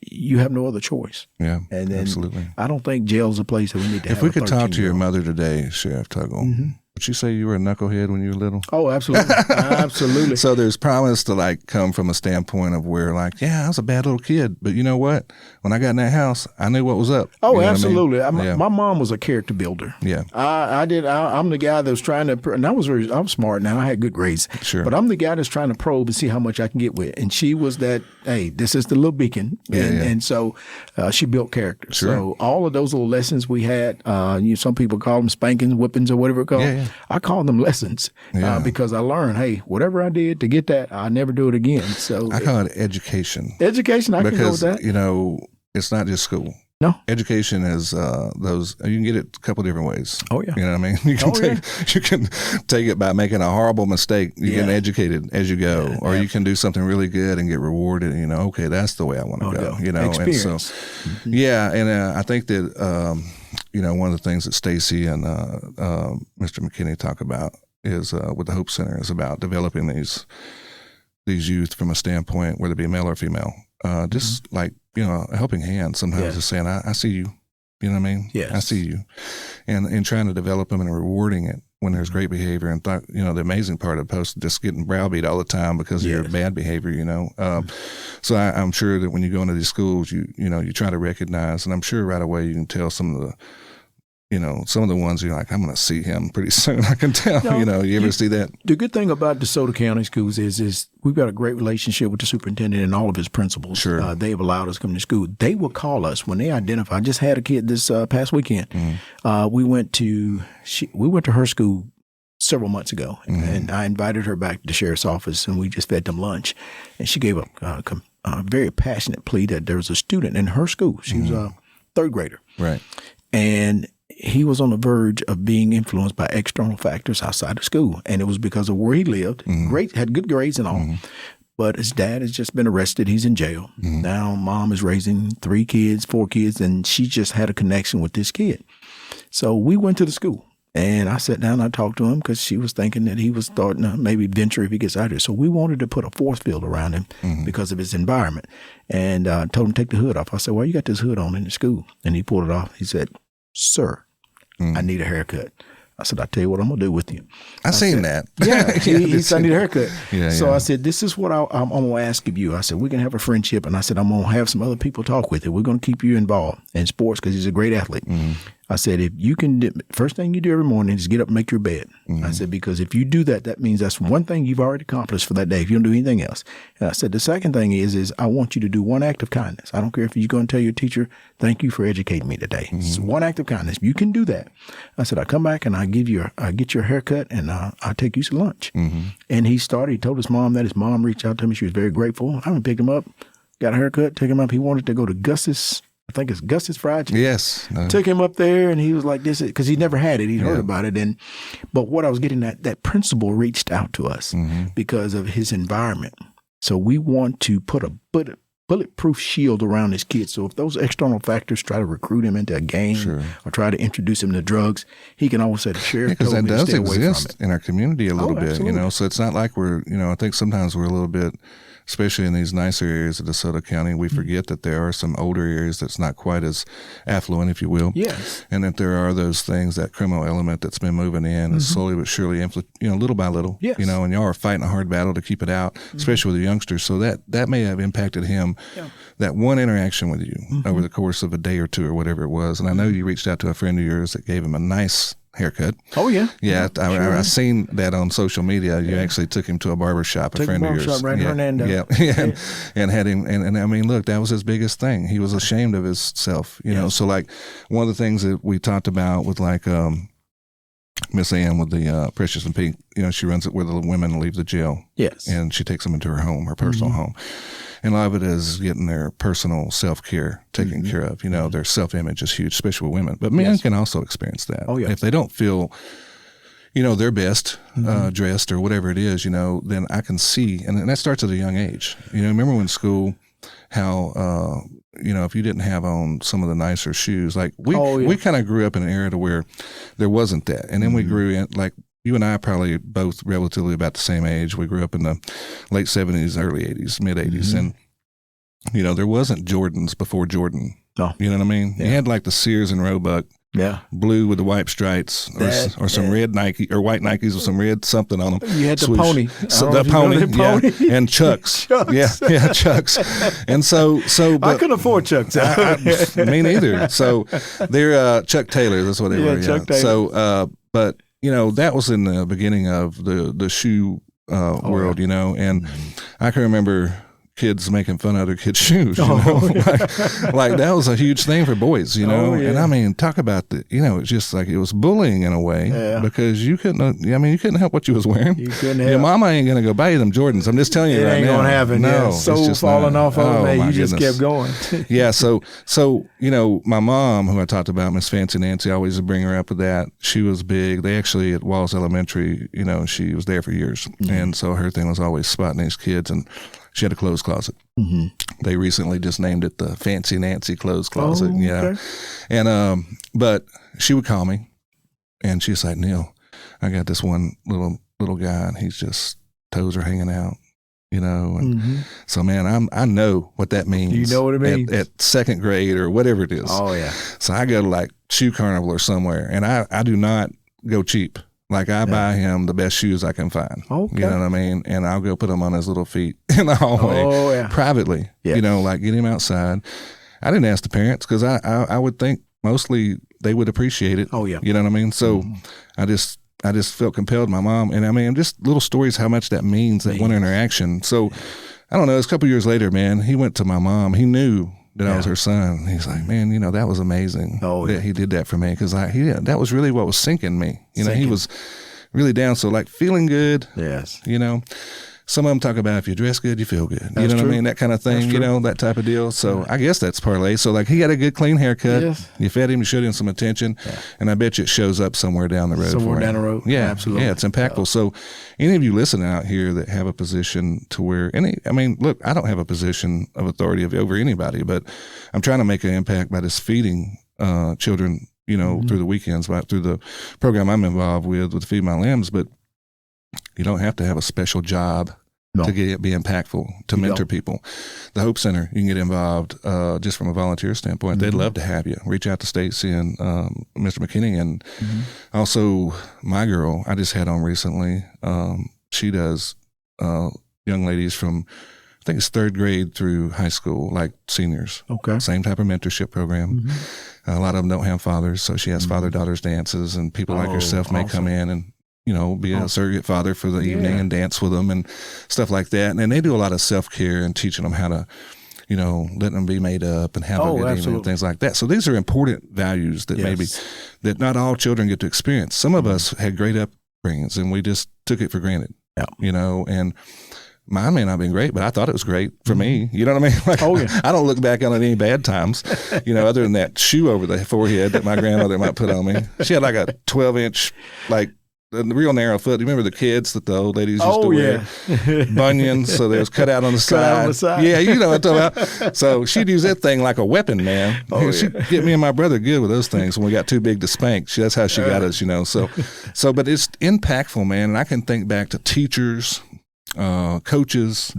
you have no other choice. Yeah, and then absolutely. I don't think jail's a place that we need to have. If we could talk to your mother today, Sheriff Tuggle, would you say you were a knucklehead when you were little? Oh, absolutely. Absolutely. So there's promise to like come from a standpoint of where like, yeah, I was a bad little kid, but you know what? When I got in that house, I knew what was up. Oh, you know absolutely. what I mean? My mom was a character builder. Yeah. I'm the guy that was trying to, and I was smart now. I had good grades. Sure. But I'm the guy that's trying to probe and see how much I can get with. And she was that, hey, this is the little beacon. And so she built character. Sure. So all of those little lessons we had, some people call them spankings, whippings, or whatever it's called. Yeah. I call them lessons because I learned, hey, whatever I did to get that, I'll never do it again. So I call it education. Education, I can go with that. Because, you know, it's not just school. No. Education is you can get it a couple different ways. Oh, yeah. You know what I mean? You can take it by making a horrible mistake. You get educated as you go. Or you can do something really good and get rewarded. And, you know, okay, that's the way I want to go. You know, experience. And so, and I think that, you know, one of the things that Stacy and Mr. McKinney talk about is with the Hope Center is about developing these youth from a standpoint, whether it be male or female, just like, you know, a helping hand sometimes just saying, I see you, you know what I mean? Yes. I see you. And trying to develop them and rewarding it when there's great behavior. And, you know, the amazing part of post just getting browbeat all the time because of your bad behavior, you know. So I'm sure that when you go into these schools, you try to recognize, and I'm sure right away you can tell some of the ones you're like, I'm going to see him pretty soon. I can tell, you ever see that? The good thing about DeSoto County schools is we've got a great relationship with the superintendent and all of his principals. Sure. They've allowed us to come to school. They will call us when they identify. I just had a kid this past weekend. We went to her school several months ago, and I invited her back to the sheriff's office, and we just fed them lunch. And she gave a very passionate plea that there was a student in her school. She was a third grader. Right. And he was on the verge of being influenced by external factors outside of school. And it was because of where he lived. Had good grades and all. But his dad has just been arrested. He's in jail. Now mom is raising 4 kids, and she just had a connection with this kid. So we went to the school. And I sat down and I talked to him because she was thinking that he was starting to maybe venture if he gets out here. So we wanted to put a force field around him because of his environment. And I told him to take the hood off. I said, why you got this hood on in the school? And he pulled it off. He said, sir, I need a haircut. I said, I'll tell you what I'm going to do with you. I seen that. Yeah. He said, I need a haircut. So yeah. I said, this is what I'm going to ask of you. I said, we can have a friendship. And I said, I'm going to have some other people talk with you. We're going to keep you involved in sports because he's a great athlete. I said, if you can, first thing you do every morning is get up and make your bed. I said, because if you do that, that means that's one thing you've already accomplished for that day if you don't do anything else. And I said, the second thing is I want you to do one act of kindness. I don't care if you're going to tell your teacher, thank you for educating me today. It's one act of kindness. You can do that. I said, I come back and I get your haircut and I'll take you some lunch. And he told his mom that. His mom reached out to me. She was very grateful. I picked him up, got a haircut, took him up. He wanted to go to Gus's I think it's Gus's Fried Chicken. Yes. Took him up there, and he was like, this, because he never had it. He'd heard about it. But what I was getting at, that principal reached out to us because of his environment. So we want to put a bulletproof shield around his kids. So if those external factors try to recruit him into a gang or try to introduce him to drugs, he can always say the sheriff told me to stay away from it. Because that does exist in our community a little bit, you know. So it's not like we're, you know, I think sometimes we're a little bit, especially in these nicer areas of DeSoto County, we forget that there are some older areas that's not quite as affluent, if you will. Yes. And that there are those things, that criminal element that's been moving in is slowly but surely, you know, little by little. Yes. You know, and y'all are fighting a hard battle to keep it out, especially with the youngsters. So that may have impacted him, that one interaction with you over the course of a day or two or whatever it was. And I know you reached out to a friend of yours that gave him a nice haircut. Oh, yeah. Yeah, I seen that on social media. You actually took him to a barber shop, a friend of yours. Right, Hernando. Yeah. And had him, and I mean, look, that was his biggest thing. He was ashamed of himself, you know. So, like, one of the things that we talked about with, like, Miss Ann with the Precious and Pink, you know, she runs it where the women leave the jail. Yes. And she takes them into her home, her personal home. And a lot of it is getting their personal self-care taken care of. You know, their self-image is huge, especially with women. But men can also experience that. Oh, yeah. If they don't feel, you know, their best dressed or whatever it is, you know, then I can see, and that starts at a young age. You know, remember when school, how, you know, if you didn't have on some of the nicer shoes, like we kind of grew up in an era to where there wasn't that. And then we grew in, like, you and I probably both relatively about the same age. We grew up in the late 70s, early 80s, mid 80s. And, you know, there wasn't Jordans before Jordan. No. You know what I mean? You had like the Sears and Roebuck. Yeah. Blue with the white stripes or some red Nike or white Nikes with some red something on them. You had the pony. So the pony. And Chucks. Yeah, Chucks. And so but I couldn't afford Chucks. Me neither. So they're Chuck Taylor. That's what they were. Chuck Taylor. So, but, you know, that was in the beginning of the shoe world, you know, and I can remember kids making fun of other kids' shoes, you know, like that was a huge thing for boys, you know, and I mean, talk about you know, it's just like it was bullying in a way because you couldn't help what you was wearing. You couldn't help. Your mama ain't going to go buy you them Jordans. I'm just telling you right now. It ain't going to happen. No, so falling off of me. You just kept going. Yeah. So, you know, my mom, who I talked about, Miss Fancy Nancy, I always bring her up with that. She was big. They actually, at Walls Elementary, you know, she was there for years. And so her thing was always spotting these kids, and she had a clothes closet. They recently just named it the Fancy Nancy Clothes Closet. Oh, okay. And but she would call me, and she's like, Neil, I got this one little guy, and he's just toes are hanging out, you know. And so, man, I know what that means. You know what it means at second grade or whatever it is. Oh yeah. So I go to like Shoe Carnival or somewhere, and I do not go cheap. Like I buy him the best shoes I can find. Okay. You know what I mean? And I'll go put them on his little feet in the hallway privately, you know, like get him outside. I didn't ask the parents because I would think mostly they would appreciate it. Oh, yeah. You know what I mean? So I just felt compelled. My mom, and I mean, just little stories, how much that means, that one interaction. So I don't know. It's a couple years later, man, he went to my mom. He knew that I was her son. He's like, man, you know, that was amazing that he did that for me, because that was really what was sinking me. You know, he was really down. So like feeling good. Yes. You know, some of them talk about if you dress good, you feel good. You know what I mean? That kind of thing, you know, that type of deal. So I guess that's parlay. So like he had a good, clean haircut. Yes. You fed him, you showed him some attention. Yeah. And I bet you it shows up somewhere down the road Somewhere for him. down the road. Yeah. Absolutely. Yeah, it's impactful. So any of you listening out here that have a position to where I mean, look, I don't have a position of authority over anybody, but I'm trying to make an impact by just feeding children, you know, through the weekends, through the program I'm involved with Feed My Lambs. But you don't have to have a special job to be impactful, to mentor people. The Hope Center, you can get involved just from a volunteer standpoint. They'd love to have you. Reach out to Stacy and Mr. McKinney. And also my girl, I just had on recently, she does young ladies from, I think it's third grade through high school, like seniors. Okay. Same type of mentorship program. A lot of them don't have fathers, so she has father-daughters dances, and people like yourself may come in and, you know, be a surrogate father for the evening and dance with them and stuff like that. And they do a lot of self-care and teaching them how to, you know, letting them be made up and have a good evening and things like that. So these are important values that maybe that not all children get to experience. Some of us had great upbringings and we just took it for granted, you know, and Mine may not have been great, but I thought it was great for me. You know what I mean? Like, Oh, yeah. I don't look back on it any bad times, other than that shoe over the forehead that my grandmother might put on me. She had like a 12-inch, like, a real narrow foot. You remember the kids that the old ladies used to wear? Bunions, so they was cut out on the side. Cut out on the side. Yeah, you know what I'm talking about. So she'd use that thing like a weapon, man. She'd get me and my brother good with those things when we got too big to spank. That's how she got us, So, but it's impactful, man. And I can think back to teachers, coaches,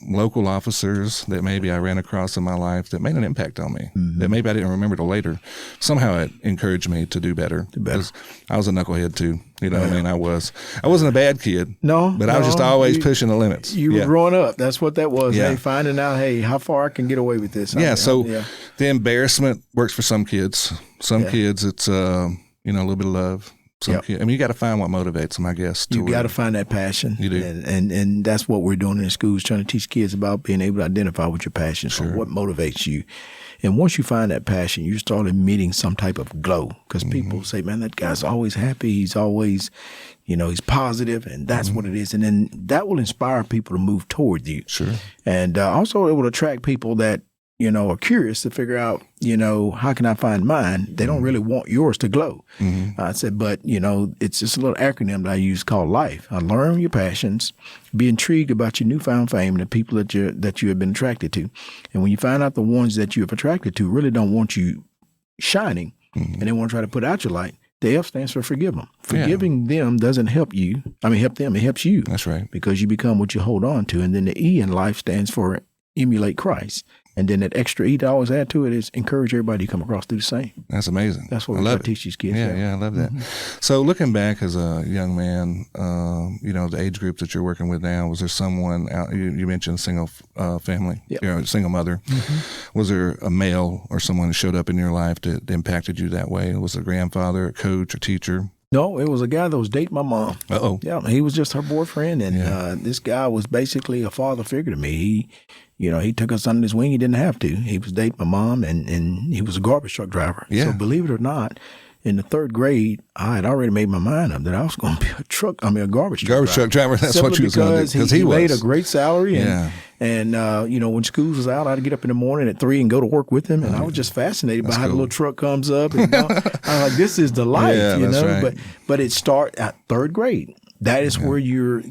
local officers that maybe I ran across in my life that made an impact on me, that maybe I didn't remember till later. Somehow it encouraged me to do better. Because I was a knucklehead too. You know what I mean? I wasn't a bad kid. No. But I was just always pushing the limits. You were growing up. That's what that was. Yeah. Hey, finding out, hey, how far I can get away with this. The embarrassment works for some kids. Some kids, it's, a little bit of love. You got to find what motivates them, I guess. You got to find that passion. You do. And that's what we're doing in schools, trying to teach kids about being able to identify what your passion is, what motivates you. And once you find that passion, you start emitting some type of glow. Because people say, man, that guy's always happy. He's always, he's positive, and that's what it is. And then that will inspire people to move toward you. Sure. And also it will attract people that, are curious to figure out, how can I find mine? They don't really want yours to glow. I said, but, it's just a little acronym that I use called LIFE. I learn your passions, be intrigued about your newfound fame and the people that you have been attracted to. And when you find out the ones that you have attracted to really don't want you shining and they want to try to put out your light, the F stands for forgive them. Forgiving them doesn't help you. Help them. It helps you. That's right. Because you become what you hold on to. And then the E in LIFE stands for emulate Christ. And then that extra E that I always add to it is encourage everybody to come across do the same. That's amazing. That's what we try to teach these kids. Yeah, I love that. So looking back as a young man, the age group that you're working with now, was there someone out, you mentioned single family, single mother. Was there a male or someone who showed up in your life that impacted you that way? Was it a grandfather, a coach, a teacher? No, it was a guy that was dating my mom. Uh-oh. Yeah, he was just her boyfriend, and this guy was basically a father figure to me. He took us under his wing. He didn't have to. He was dating my mom, and he was a garbage truck driver. Yeah. So believe it or not, in the third grade, I had already made my mind up that I was going to be a garbage truck driver. That's what you was going to do. Because he made a great salary. And when school was out, I had to get up in the morning at 3 and go to work with him. And I was just fascinated by how the little truck comes up. And, I was like, this is the life, Right. But it started at third grade. That is where you're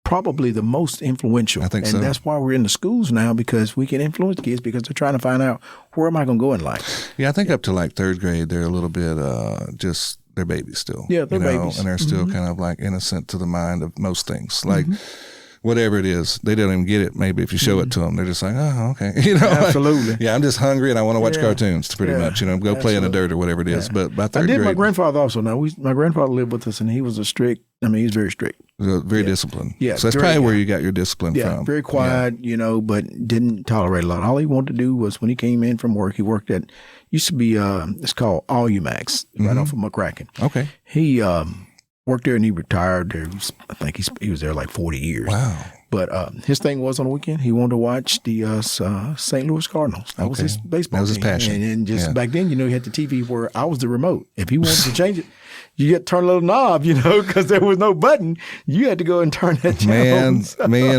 probably the most influential. I think and so. That's why we're in the schools now, because we can influence kids because they're trying to find out, where am I going to go in life? Yeah, I think up to like third grade, they're a little bit they're babies still. Yeah, they're babies. And they're still kind of like innocent to the mind of most things. Like whatever it is, they don't even get it. Maybe if you show it to them, they're just like, oh, okay. Absolutely. I'm just hungry and I want to watch cartoons pretty much, go play in the dirt or whatever it is. But by third grade. My grandfather also. Now, my grandfather lived with us, and he was he was very strict. Very disciplined. Yeah. So that's probably where you got your discipline from. Very quiet, but didn't tolerate a lot. All he wanted to do was when he came in from work, he worked at, used to be, it's called All UMax, right off of McCracken. Okay. He worked there and he retired there. I think he was there like 40 years. Wow. But his thing was on the weekend, he wanted to watch the St. Louis Cardinals. That was his baseball That was his team. passion. And just back then, you had the TV where I was the remote. If he wanted to change it, you had to turn a little knob, because there was no button. You had to go and turn that channel. Man, me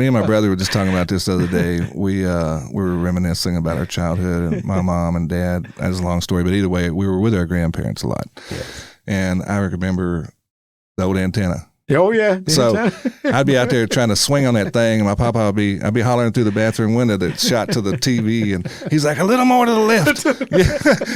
and my brother were just talking about this the other day. We were reminiscing about our childhood and my mom and dad. That's a long story, but either way, we were with our grandparents a lot. Yeah. And I remember the old antenna. Oh yeah. So I'd be out there trying to swing on that thing, and my papa I'd be hollering through the bathroom window that shot to the TV, and he's like, a little more to the left.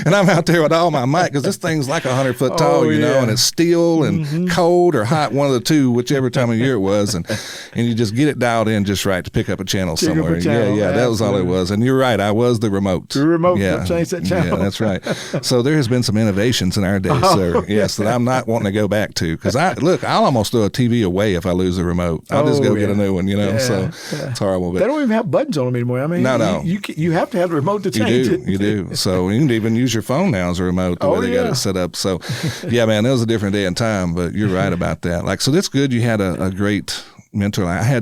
And I'm out there with all my mic, because this thing's like 100 foot tall, and it's steel and cold or hot, one of the two, whichever time of year it was, and you just get it dialed in just right to pick up a channel somewhere. Yeah, that was all it was. And you're right, I was the remote. The remote changed that channel. Yeah, that's right. So there has been some innovations in our day, sir. Yes, that I'm not wanting to go back to, because I'll almost throw a TV away if I lose the remote. I'll just go get a new one, so it's horrible. But they don't even have buttons on them anymore. I mean, no. You have to have the remote to change it. You do. So you can even use your phone now as a remote, the way they got it set up. So, man, it was a different day and time, but you're right about that. So that's good. You had a great mentor. I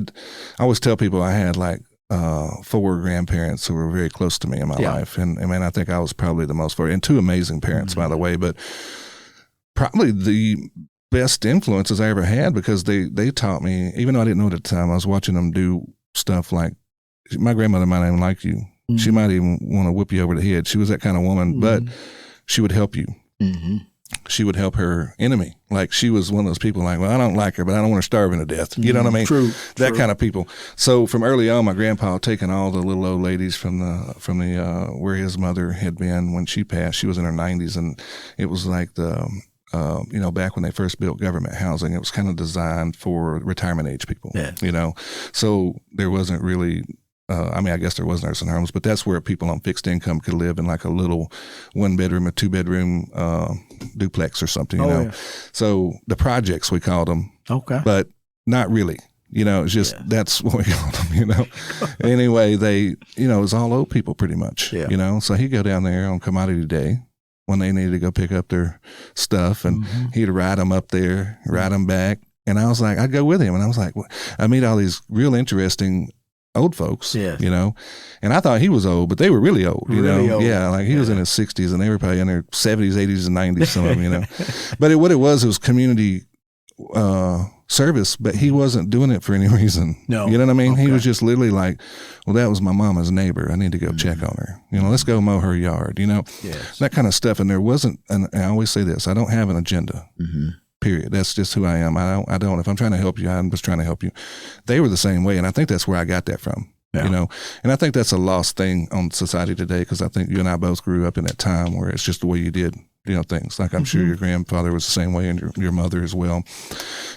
always tell people I had 4 grandparents who were very close to me in my life. And man, I think I was probably the most fortunate. And 2 amazing parents, by the way, but probably the best influences I ever had because they taught me, even though I didn't know it at the time, I was watching them do stuff like, my grandmother might not even like you. Mm-hmm. She might even want to whip you over the head. She was that kind of woman, mm-hmm. but she would help you. Mm-hmm. She would help her enemy. Like, she was one of those people like, well, I don't like her, but I don't want her starving to death. You know what I mean? True. That kind of people. So from early on, my grandpa had taken all the little old ladies from the where his mother had been when she passed. She was in her 90s, and it was like back when they first built government housing, it was kind of designed for retirement age people. Yeah. So there wasn't really. I guess there was nursing homes, but that's where people on fixed income could live in like a little 1-bedroom or 2-bedroom duplex or something, you know. Yeah. So the projects, we called them. Okay. But not really. It's just that's what we called them, Anyway, it was all old people pretty much, So he'd go down there on commodity day when they needed to go pick up their stuff, and mm-hmm. he'd ride them up there, ride them back. And I was like, I'd go with him. And I was like, I meet all these real interesting old folks, and I thought he was old, but they were really old, old. Yeah, like he was in his 60s, and they were probably in their 70s, 80s, and 90s, some of them, But what it was community service, but he wasn't doing it for any reason. No. You know what I mean? Okay. He was just literally like, well, that was my mama's neighbor. I need to go mm-hmm. check on her. Let's go mow her yard, that kind of stuff. And there wasn't, and I always say this, I don't have an agenda. Mm-hmm. Period. That's just who I am. I don't. If I'm trying to help you, I'm just trying to help you. They were the same way, and I think that's where I got that from. Yeah. And I think that's a lost thing on society today, because I think you and I both grew up in that time where it's just the way you did, things. Like I'm mm-hmm. sure your grandfather was the same way, and your mother as well.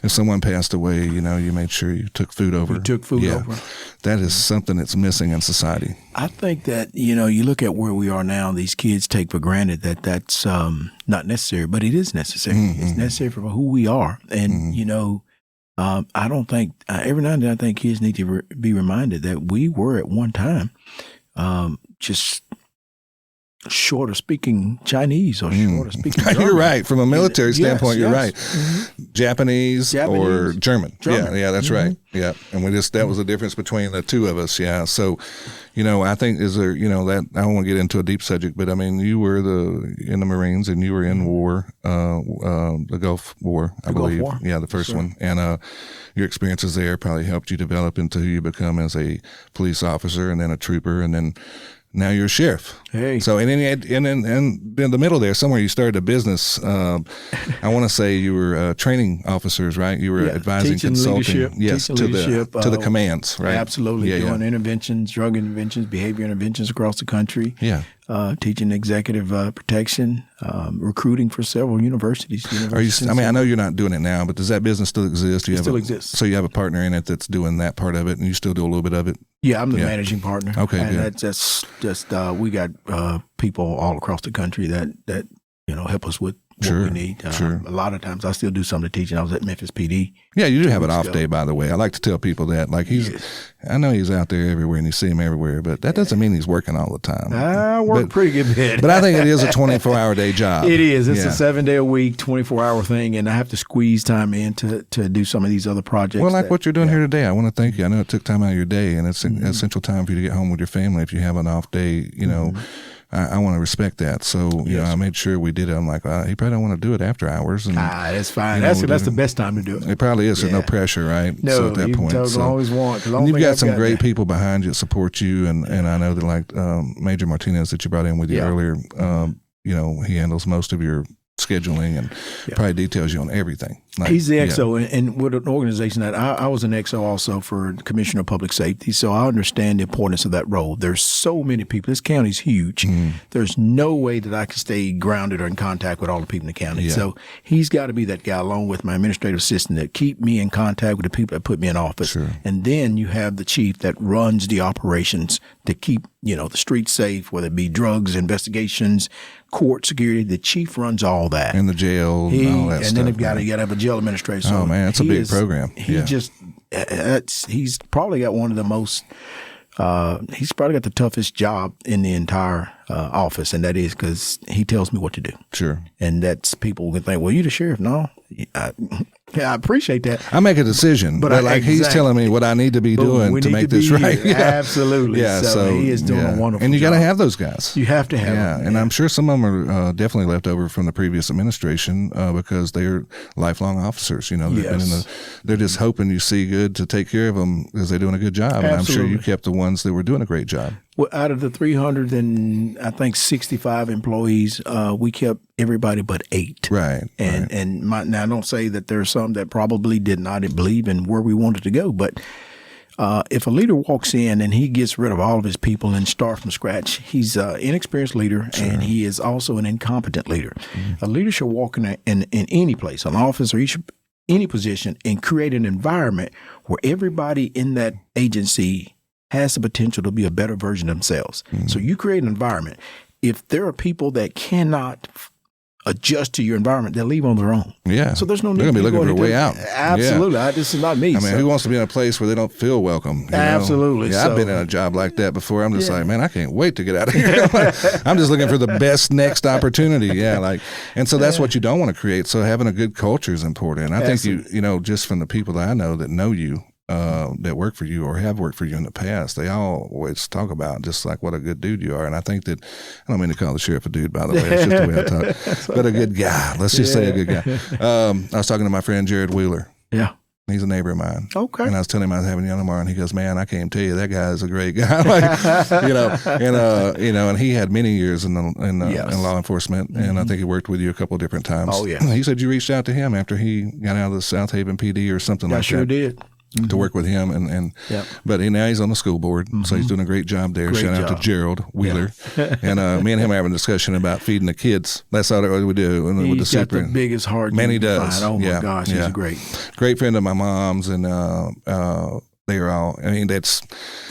If someone passed away, you made sure you took food over. You took food over. That is something that's missing in society. I think that, you look at where we are now, these kids take for granted that that's not necessary, but it is necessary. Mm-hmm. It's necessary for who we are. And, mm-hmm. I don't think, every now and then I think kids need to be reminded that we were at one time just short of speaking Chinese or short of speaking German. You're right. From a military standpoint, you're right. Mm-hmm. Japanese or German. Yeah, that's mm-hmm. right. Yeah. And that was the difference between the two of us. Yeah. So, I think that I don't want to get into a deep subject, but I mean, you were in the Marines, and you were in war, the Gulf War, I believe. Gulf War? Yeah, the first one. And your experiences there probably helped you develop into who you become as a police officer, and then a trooper, and then now you're a sheriff. Hey. So, and in the middle there, somewhere you started a business. I want to say you were training officers, right? You were advising, consulting. Yes, to the commands, right? Absolutely. Doing interventions, drug interventions, behavior interventions across the country. Yeah. Teaching executive protection, recruiting for several universities. I know you're not doing it now, but does that business still exist? It still exists. So you have a partner in it that's doing that part of it, and you still do a little bit of it? Yeah, I'm the managing partner. Okay, and good. That's just we got people all across the country that help us with what we need. Sure. A lot of times I still do some of the teaching. I was at Memphis PD. Yeah, you do have an off day, by the way. I like to tell people that. Like I know he's out there everywhere and you see him everywhere, but that doesn't mean he's working all the time. I work pretty good bit. But I think it is a 24-hour day job. It is. It's a 7-day-a-week, 24-hour thing, and I have to squeeze time in to do some of these other projects. Well, like what you're doing here today, I want to thank you. I know it took time out of your day, and it's an essential time for you to get home with your family if you have an off day, I want to respect that. So, I made sure we did it. I'm like, he probably don't want to do it after hours. And, that's fine. That's the best time to do it. It probably is. There's no pressure, right? No, so at that point. Always want. And you've got some great people behind you that support you. And I know that like Major Martinez that you brought in with you earlier, he handles most of your scheduling and probably details you on everything. Like, he's the XO, and with an organization that I was an XO also for Commissioner of Public Safety, so I understand the importance of that role. There's so many people. This county's huge. Mm. There's no way that I can stay grounded or in contact with all the people in the county. Yeah. So he's got to be that guy, along with my administrative assistant, that keep me in contact with the people that put me in office. Sure. And then you have the chief that runs the operations to keep the streets safe, whether it be drugs, investigations, court security. The chief runs all that. And the jail and all that stuff. And then you got to have a jail administrator. So that's a big program. He's probably got one of the most, he's probably got the toughest job in the entire office, and that is because he tells me what to do. Sure. And that's, people can think, well, you're the sheriff. No, Yeah, I appreciate that. I make a decision, but like he's telling me what I need to be doing to make this right. Yeah. Absolutely. Yeah, so he is doing a wonderful job. And you got to have those guys. You have to have them. And I'm sure some of them are definitely left over from the previous administration because they're lifelong officers. They've been they're just hoping you see good to take care of them because they're doing a good job. Absolutely. And I'm sure you kept the ones that were doing a great job. Well, out of the 365 employees, we kept everybody but 8. Right. And now I don't say that there are some that probably did not believe in where we wanted to go, but if a leader walks in and he gets rid of all of his people and start from scratch, he's an inexperienced leader, and he is also an incompetent leader. Mm-hmm. A leader should walk in any place, an office or any position, and create an environment where everybody in that agency has the potential to be a better version of themselves. Mm-hmm. So you create an environment. If there are people that cannot adjust to your environment, they'll leave on their own. Yeah. So there's no need They're going to be looking for a way out. Absolutely. Yeah. This is not me. I mean, who wants to be in a place where they don't feel welcome? Absolutely. Yeah, I've been in a job like that before. I'm just like, man, I can't wait to get out of here. I'm just looking for the best next opportunity. Yeah. And so that's what you don't want to create. So having a good culture is important. I think just from the people that I know that know you, that work for you or have worked for you in the past, they always talk about just like what a good dude you are. And I think that, I don't mean to call the sheriff a dude, by the way, it's just the way I talk, but a good guy. Let's just say a good guy. I was talking to my friend Jared Wheeler. Yeah. He's a neighbor of mine. Okay. And I was telling him I was having you on tomorrow, and he goes, man, I can't tell you, that guy is a great guy. And he had many years in law enforcement, and I think he worked with you a couple of different times. Oh, yeah. He said you reached out to him after he got out of the South Haven PD or something like that. I sure did. To work with him, but now he's on the school board, so he's doing a great job there. Shout out to Gerald Wheeler, and me and him are having a discussion about feeding the kids. That's all we do. And he's with the got the biggest heart. Man, he does. Oh my gosh, he's great friend of my mom's, and they are all. I mean, that's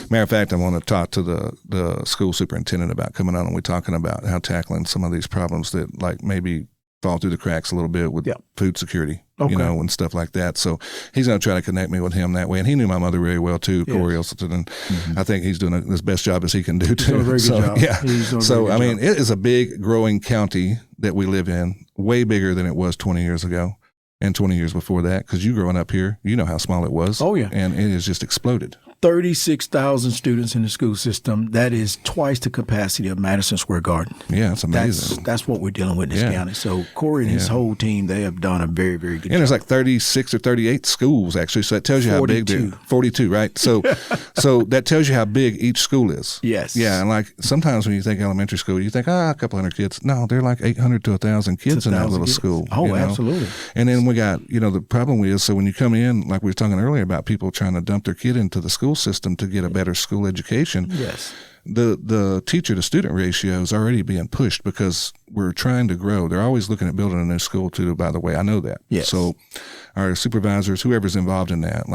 matter of fact. I want to talk to the school superintendent about coming on, and we're talking about how tackling some of these problems that like maybe fall through the cracks a little bit with food security. Okay. And stuff like that. So he's going to try to connect me with him that way. And he knew my mother very well too, Corey Elselton. And I think he's doing his best job as he can do too. He's doing a very good job. Yeah. So, I mean, it is a big growing county that we live in, way bigger than it was 20 years ago and 20 years before that. Because you growing up here, you know how small it was. Oh, yeah. And it has just exploded. 36,000 students in the school system. That is twice the capacity of Madison Square Garden. Yeah, it's amazing. That's what we're dealing with in this county. So Corey and his whole team, they have done a very, very good job. And there's like 36 or 38 schools, actually. So that tells you how big they're. 42, right? So that tells you how big each school is. Yes. Yeah, and like sometimes when you think elementary school, you think, a couple hundred kids. No, they're like 800 to 1,000 kids in that little school. Oh, absolutely. And then we got, the problem is, so when you come in, like we were talking earlier about people trying to dump their kid into the school system to get a better school education. Yes. The teacher to student ratio is already being pushed because we're trying to grow. They're always looking at building a new school too, by the way. I know that. Yes. So our supervisors, whoever's involved in that,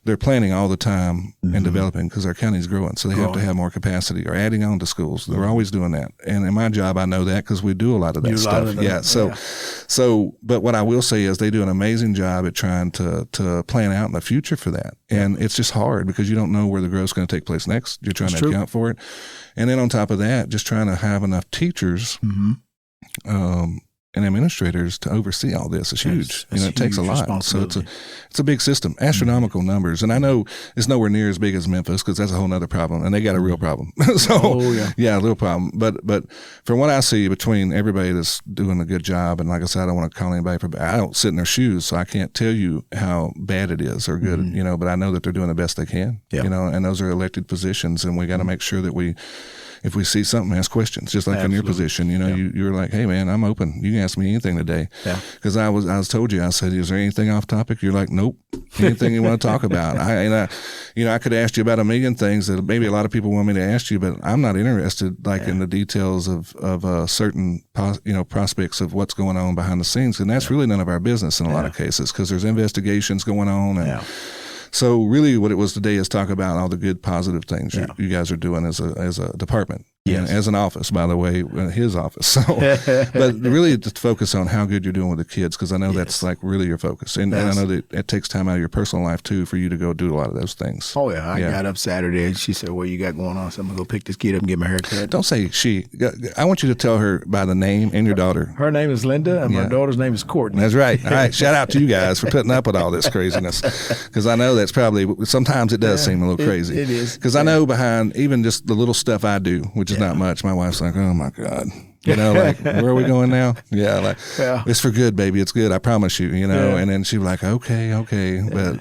they're planning all the time and developing because our county's growing. So they have to have more capacity or adding on to schools. They're always doing that. And in my job, I know that because we do a lot of that stuff. But what I will say is they do an amazing job at trying to plan out in the future for that. And it's just hard because you don't know where the growth's going to take place next. You're trying to account for it. And then on top of that, just trying to have enough teachers and administrators to oversee all this is huge. It takes a lot. So it's a big system, astronomical numbers. And I know it's nowhere near as big as Memphis because that's a whole nother problem. And they got a real problem. A real problem. But from what I see between everybody that's doing a good job, and like I said, I don't want to call anybody I don't sit in their shoes, so I can't tell you how bad it is or good, but I know that they're doing the best they can, and those are elected positions, and we got to make sure that if we see something, ask questions. Just like in your position, you're like, hey man, I'm open. You can ask me anything today. Yeah. Because I was told you, I said, is there anything off topic? You're like, nope. Anything you want to talk about. I could ask you about a million things that maybe a lot of people want me to ask you, but I'm not interested in the details of certain prospects of what's going on behind the scenes, and that's really none of our business in a lot of cases because there's investigations going on and. So really what it was today is talk about all the good, positive things you guys are doing as a department. Yes. And as an office, by the way, his office. So, but really to focus on how good you're doing with the kids, because I know that's like really your focus. And I know that it takes time out of your personal life too for you to go do a lot of those things. Oh, yeah. I got up Saturday and she said, what you got going on? So I'm going to go pick this kid up and get my hair cut. Don't say she. I want you to tell her by the name and your daughter. Her name is Linda and my daughter's name is Courtney. That's right. All right. Shout out to you guys for putting up with all this craziness, because I know that's probably, sometimes it does seem a little crazy. It is. Because I know behind even just the little stuff I do, which is not much, my wife's like, oh my God. You know, like, where are we going now? Yeah, like, it's for good, baby. It's good. I promise you, you know. And then she was like, okay.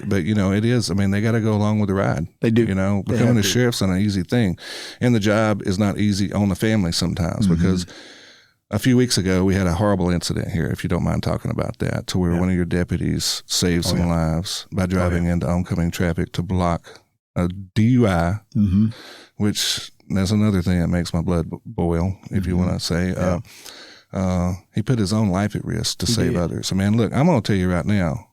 But you know, it is. I mean, they got to go along with the ride. They do. You know, becoming a sheriff's not an easy thing. And the job is not easy on the family sometimes, because a few weeks ago, we had a horrible incident here, if you don't mind talking about that, to where one of your deputies saved some lives by driving into oncoming traffic to block a DUI, which... That's another thing that makes my blood boil, if you want to say. He put his own life at risk to save others. I mean, look, I'm going to tell you right now,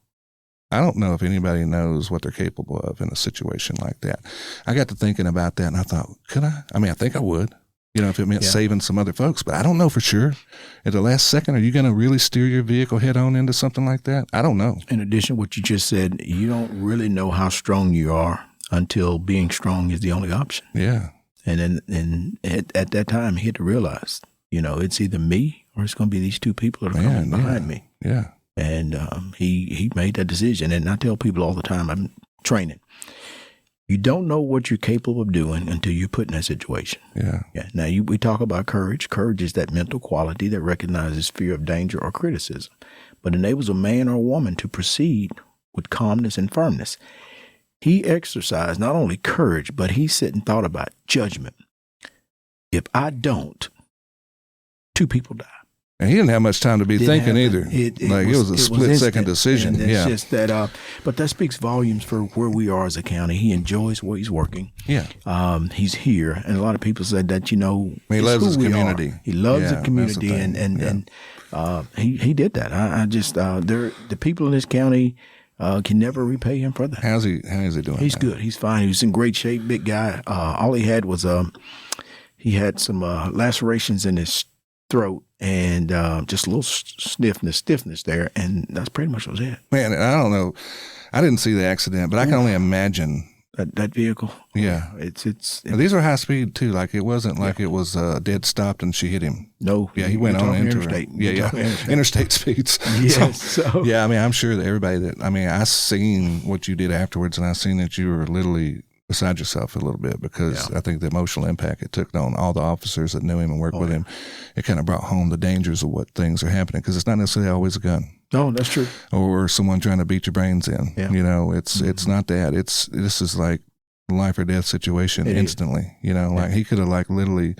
I don't know if anybody knows what they're capable of in a situation like that. I got to thinking about that, and I thought, could I? I mean, I think I would, you know, if it meant saving some other folks. But I don't know for sure. At the last second, are you going to really steer your vehicle head on into something like that? I don't know. In addition to what you just said, you don't really know how strong you are until being strong is the only option. Yeah. And then at that time, he had to realize, you know, it's either me or it's going to be these two people that are coming behind me. Yeah. And he made that decision. And I tell people all the time, I'm training. You don't know what you're capable of doing until you're put in that situation. Yeah. Now, we talk about courage. Courage is that mental quality that recognizes fear of danger or criticism, but enables a man or a woman to proceed with calmness and firmness. He exercised not only courage, but he sat and thought about judgment. If I don't, two people die. And he didn't have much time to be thinking either. It was a split-second decision. And it's just that, but that speaks volumes for where we are as a county. He enjoys where he's working. Yeah. He's here. And a lot of people said that, you know, he loves his community. He loves the community. And he did that. The people in this county can never repay him for that. How is he doing? He's good. He's fine. He was in great shape, big guy. All he had was he had some lacerations in his throat and just a little stiffness there, and that's pretty much was it. Man, I don't know. I didn't see the accident, but I can only imagine that vehicle. Yeah, it's these are high speed too. Like it wasn't like it was dead stopped and she hit him. No. Yeah, he went on into interstate. Interstate speeds. Yes. So yeah, I mean, I'm sure that everybody I seen what you did afterwards, and I seen that you were literally beside yourself a little bit, because I think the emotional impact it took on all the officers that knew him and worked with him, it kind of brought home the dangers of what things are happening, because it's not necessarily always a gun. No, that's true. Or someone trying to beat your brains in. Yeah. You know, it's not that. This is like life or death situation instantly. You know, like he could have literally,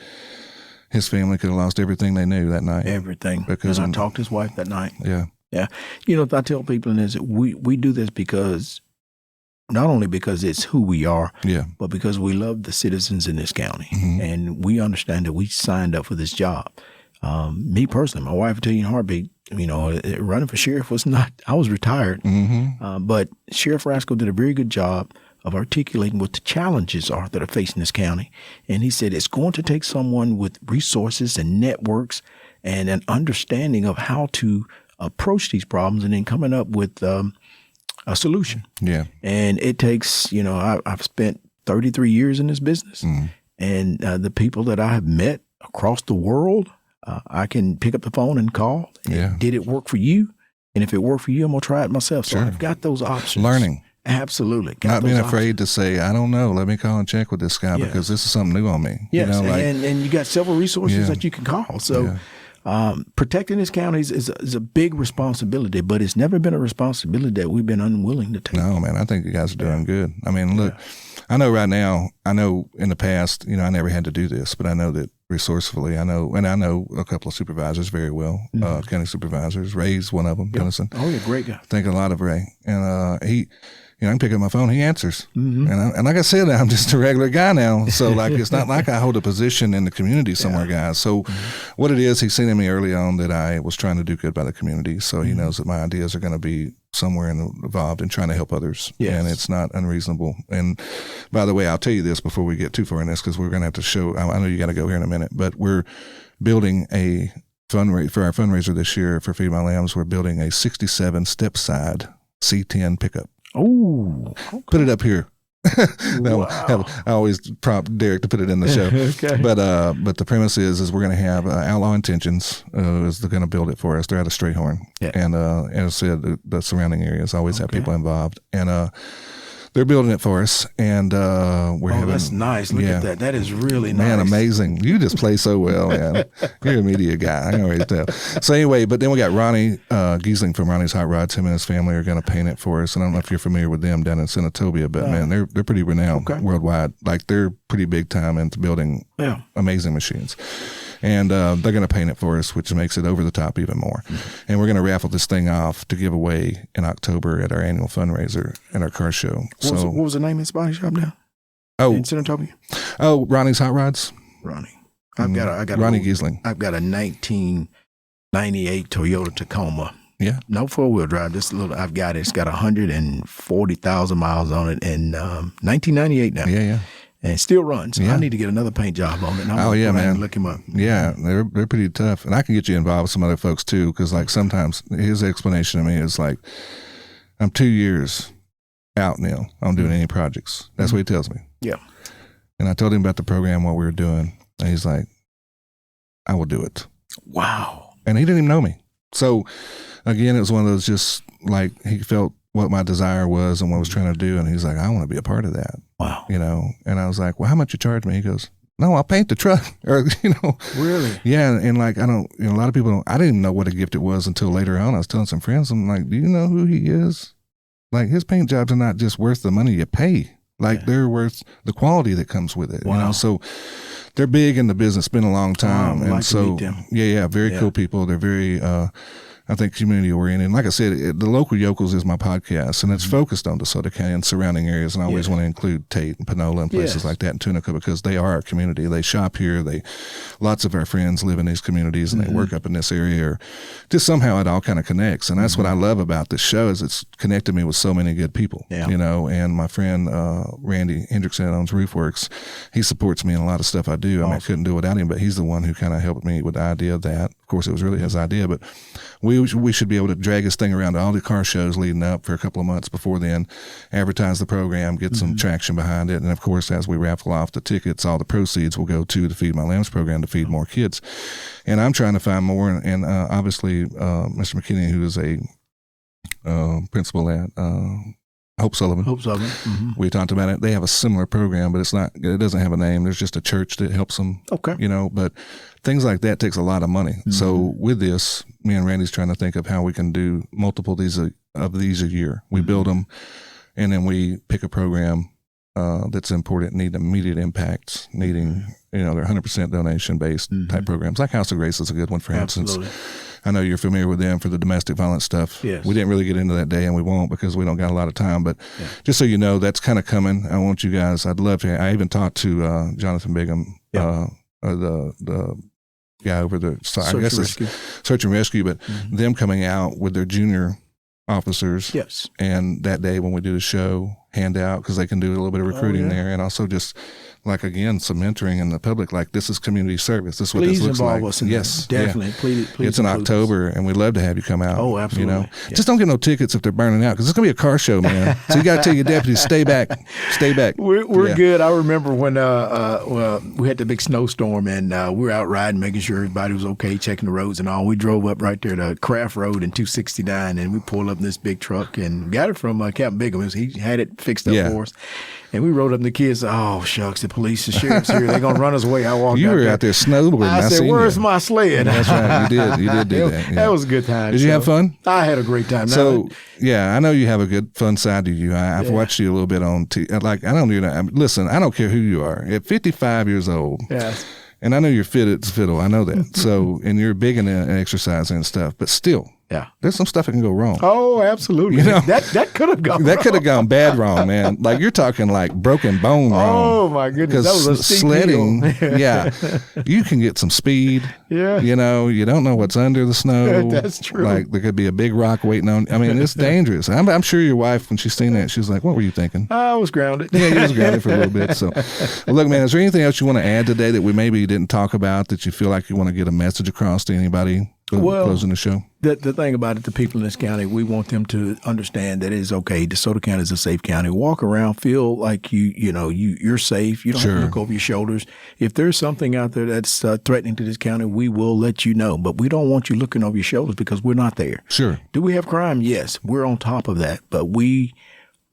his family could have lost everything they knew that night. Everything. Because I talked to his wife that night. Yeah. Yeah. You know, I tell people that we do this because not only because it's who we are, but because we love the citizens in this county. Mm-hmm. And we understand that we signed up for this job. Me personally, my wife will tell you in a heartbeat, you know, running for sheriff was not, I was retired. Mm-hmm. But Sheriff Rascal did a very good job of articulating what the challenges are that are facing this county. And he said it's going to take someone with resources and networks and an understanding of how to approach these problems and then coming up with a solution. Yeah. And it takes, you know, I've spent 33 years in this business, and the people that I have met across the world, I can pick up the phone and call. And did it work for you? And if it worked for you, I'm going to try it myself. So I've got those options. Learning. Absolutely. Not being afraid to say, I don't know, let me call and check with this guy because this is something new on me. Yes, you know, and you got several resources that you can call. So protecting this county is a big responsibility, but it's never been a responsibility that we've been unwilling to take. No, man, I think you guys are doing good. I mean, look, I know right now, I know in the past, you know, I never had to do this, but I know that resourcefully, I know a couple of supervisors very well, county supervisors. Ray's one of them, Dennison. Oh, yeah, great guy. Think a lot of Ray. And he, you know, I can pick up my phone, he answers. Mm-hmm. And like I said, I'm just a regular guy now. So like, it's not like I hold a position in the community somewhere, guys. So what it is, he's seen in me early on that I was trying to do good by the community. So he knows that my ideas are going to be somewhere involved in trying to help others. Yes. And it's not unreasonable. And by the way, I'll tell you this before we get too far in this, because we're going to have to show, I know you got to go here in a minute, but we're building a fundraiser for our fundraiser this year for Feed My Lambs. We're building a 67 step side C10 pickup. Oh, okay. Put it up here. No, wow. I always prompt Derek to put it in the show. Okay. But the premise is we're going to have Outlaw Intentions is going to build it for us. They're out of Strayhorn. Yeah. And as I said, the surrounding areas always have people involved. And they're building it for us. And we're having. That's nice. Look at that. That is really nice. Man, amazing. You just play so well, man. You're a media guy. I can already tell. So anyway, but then we got Ronnie Giesling from Ronnie's Hot Rods. Him and his family are going to paint it for us. And I don't know if you're familiar with them down in Senatobia, but man, they're pretty renowned worldwide. Like they're pretty big time into building amazing machines. And they're going to paint it for us, which makes it over the top even more. And we're going to raffle this thing off to give away in October at our annual fundraiser at our car show. What was the name of his body shop now? Oh, in Senatobia? Oh, Ronnie's Hot Rods. Ronnie. I got Ronnie Giesling. I've got a 1998 Toyota Tacoma. Yeah. No 4-wheel drive. Just a little. I've got it. It's got 140,000 miles on it in 1998 now. Yeah. And it still runs. I need to get another paint job on it. Man. Look him up. Yeah, they're pretty tough. And I can get you involved with some other folks too, because like sometimes his explanation to me is like, I'm 2 years out now on doing any projects. That's what he tells me. Yeah. And I told him about the program, what we were doing. And he's like, I will do it. Wow. And he didn't even know me. So again, it was one of those just like he felt what my desire was and what I was trying to do. And he's like, I want to be a part of that. Wow. And I was like, well, how much you charge me? He goes, no, I'll paint the truck. Or, Really? Yeah. And like, I don't, a lot of people I didn't even know what a gift it was until later on. I was telling some friends, I'm like, do you know who he is? Like his paint jobs are not just worth the money you pay. Like they're worth the quality that comes with it. Wow. So they're big in the business, been a long time. I'd like to meet them. Very cool people. They're very, I think, community oriented. And like I said, the Local Yokels is my podcast, and it's focused on DeSoto County and surrounding areas. And I always want to include Tate and Panola and places like that in Tunica because they are our community. They shop here. Lots of our friends live in these communities and they work up in this area. Or just somehow it all kind of connects. And that's what I love about this show is it's connected me with so many good people. Yeah. And my friend Randy Hendrickson owns Roofworks. He supports me in a lot of stuff I do. I mean, I couldn't do it without him, but he's the one who kind of helped me with the idea of that. Of course, it was really his idea, but we should be able to drag this thing around to all the car shows leading up for a couple of months before then, advertise the program, get some traction behind it. And of course, as we raffle off the tickets, all the proceeds will go to the Feed My Lambs program to feed more kids. And I'm trying to find more. And obviously, Mr. McKinney, who is a principal at Hope Sullivan. Mm-hmm. We talked about it. They have a similar program, but it doesn't have a name. There's just a church that helps them. Okay. But things like that takes a lot of money. Mm-hmm. So with this, me and Randy's trying to think of how we can do multiple of these a year. We build them and then we pick a program that's important, need immediate impacts, needing, they're 100% donation based type programs. Like House of Grace is a good one, for instance. I know you're familiar with them for the domestic violence stuff. Yes. We didn't really get into that day, and we won't because we don't got a lot of time. But just so you know, that's kind of coming. I want you guys. I'd love to. I even talked to Jonathan Bigham, the guy over the Search and Rescue, but them coming out with their junior officers. Yes. And that day when we do the show, hand out because they can do a little bit of recruiting there, and also just. Like, again, some mentoring in the public, like this is community service. This is what this looks like. Please involve us in that. Definitely. Please it's in October, and we'd love to have you come out. Oh, absolutely. Just don't get no tickets if they're burning out, because it's going to be a car show, man. So you got to tell your deputies, stay back. We're good. I remember when we had the big snowstorm, and we were out riding, making sure everybody was okay, checking the roads and all. We drove up right there to Craft Road in 269, and we pulled up in this big truck and got it from Captain Bigham. He had it fixed up for us. And we rode up, and the kids said, oh, shucks, the police, the sheriff's here. They're going to run us away. I walked You out were there. out there snowboarding. I said, where's my sled? That's right. You did do that. Yeah. That was a good time. Did you have fun? I had a great time. So, I know you have a good, fun side to you. I've watched you a little bit on listen, I don't care who you are. At 55 years old. Yes. And I know you're fit as fiddle. I know that. So, and you're big into exercising and stuff. But still, Yeah. There's some stuff that can go wrong. Oh, absolutely. That could have gone. That could have gone bad wrong, man. Like you're talking like broken bone wrong. Oh my goodness, that was a steep sledding. hill. Yeah, you can get some speed. Yeah. You don't know what's under the snow. That's true. Like there could be a big rock waiting on. I mean, it's dangerous. I'm sure your wife, when she seen that, she was like, "What were you thinking?" I was grounded. Yeah, you was grounded for a little bit. So, well, look, man, is there anything else you want to add today that we maybe didn't talk about that you feel like you want to get a message across to anybody? Closing the show. The thing about it, the people in this county, we want them to understand that it is okay. DeSoto County is a safe county. Walk around, feel like you're safe. You don't have to look over your shoulders. If there's something out there that's threatening to this county, we will let you know. But we don't want you looking over your shoulders because we're not there. Sure. Do we have crime? Yes, we're on top of that. But we're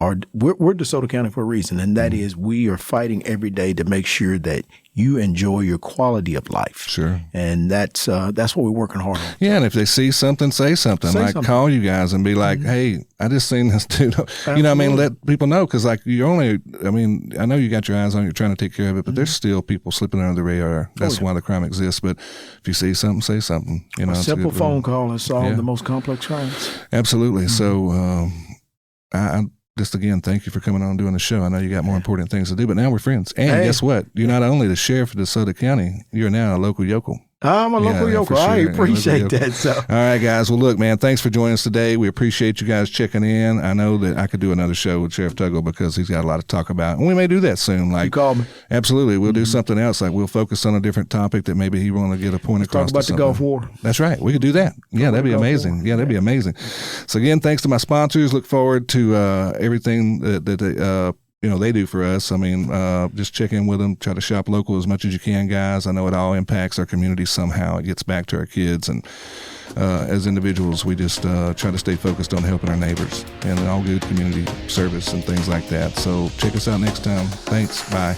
DeSoto County for a reason, and that is we are fighting every day to make sure that you enjoy your quality of life. Sure. And that's what we're working hard on. Yeah, and if they see something, say something. Call you guys and be like, hey, I just seen this dude. Let people know because I know you got your eyes on it, you're trying to take care of it, but there's still people slipping under the radar. That's why the crime exists. But if you see something, say something. A simple phone call has solved the most complex crimes. Absolutely. So I just again, thank you for coming on and doing the show. I know you got more important things to do, but now we're friends. And guess what? You're not only the sheriff of DeSoto County, you're now a local yokel. I'm a local yokel. Sure. I appreciate that. So. All right, guys. Well, look, man, thanks for joining us today. We appreciate you guys checking in. I know that I could do another show with Sheriff Tuggle because he's got a lot to talk about. And we may do that soon. Like, you call me. Absolutely. We'll do something else. Like we'll focus on a different topic that maybe he want to get a point across. Talk about the Gulf War. That's right. We could do that. Yeah, that'd be amazing. Yeah, that'd be amazing. So again, thanks to my sponsors. Look forward to everything that they do for us. I mean, just check in with them, try to shop local as much as you can, guys. I know it all impacts our community somehow. It gets back to our kids. And as individuals, we just try to stay focused on helping our neighbors and all good community service and things like that. So check us out next time. Thanks. Bye.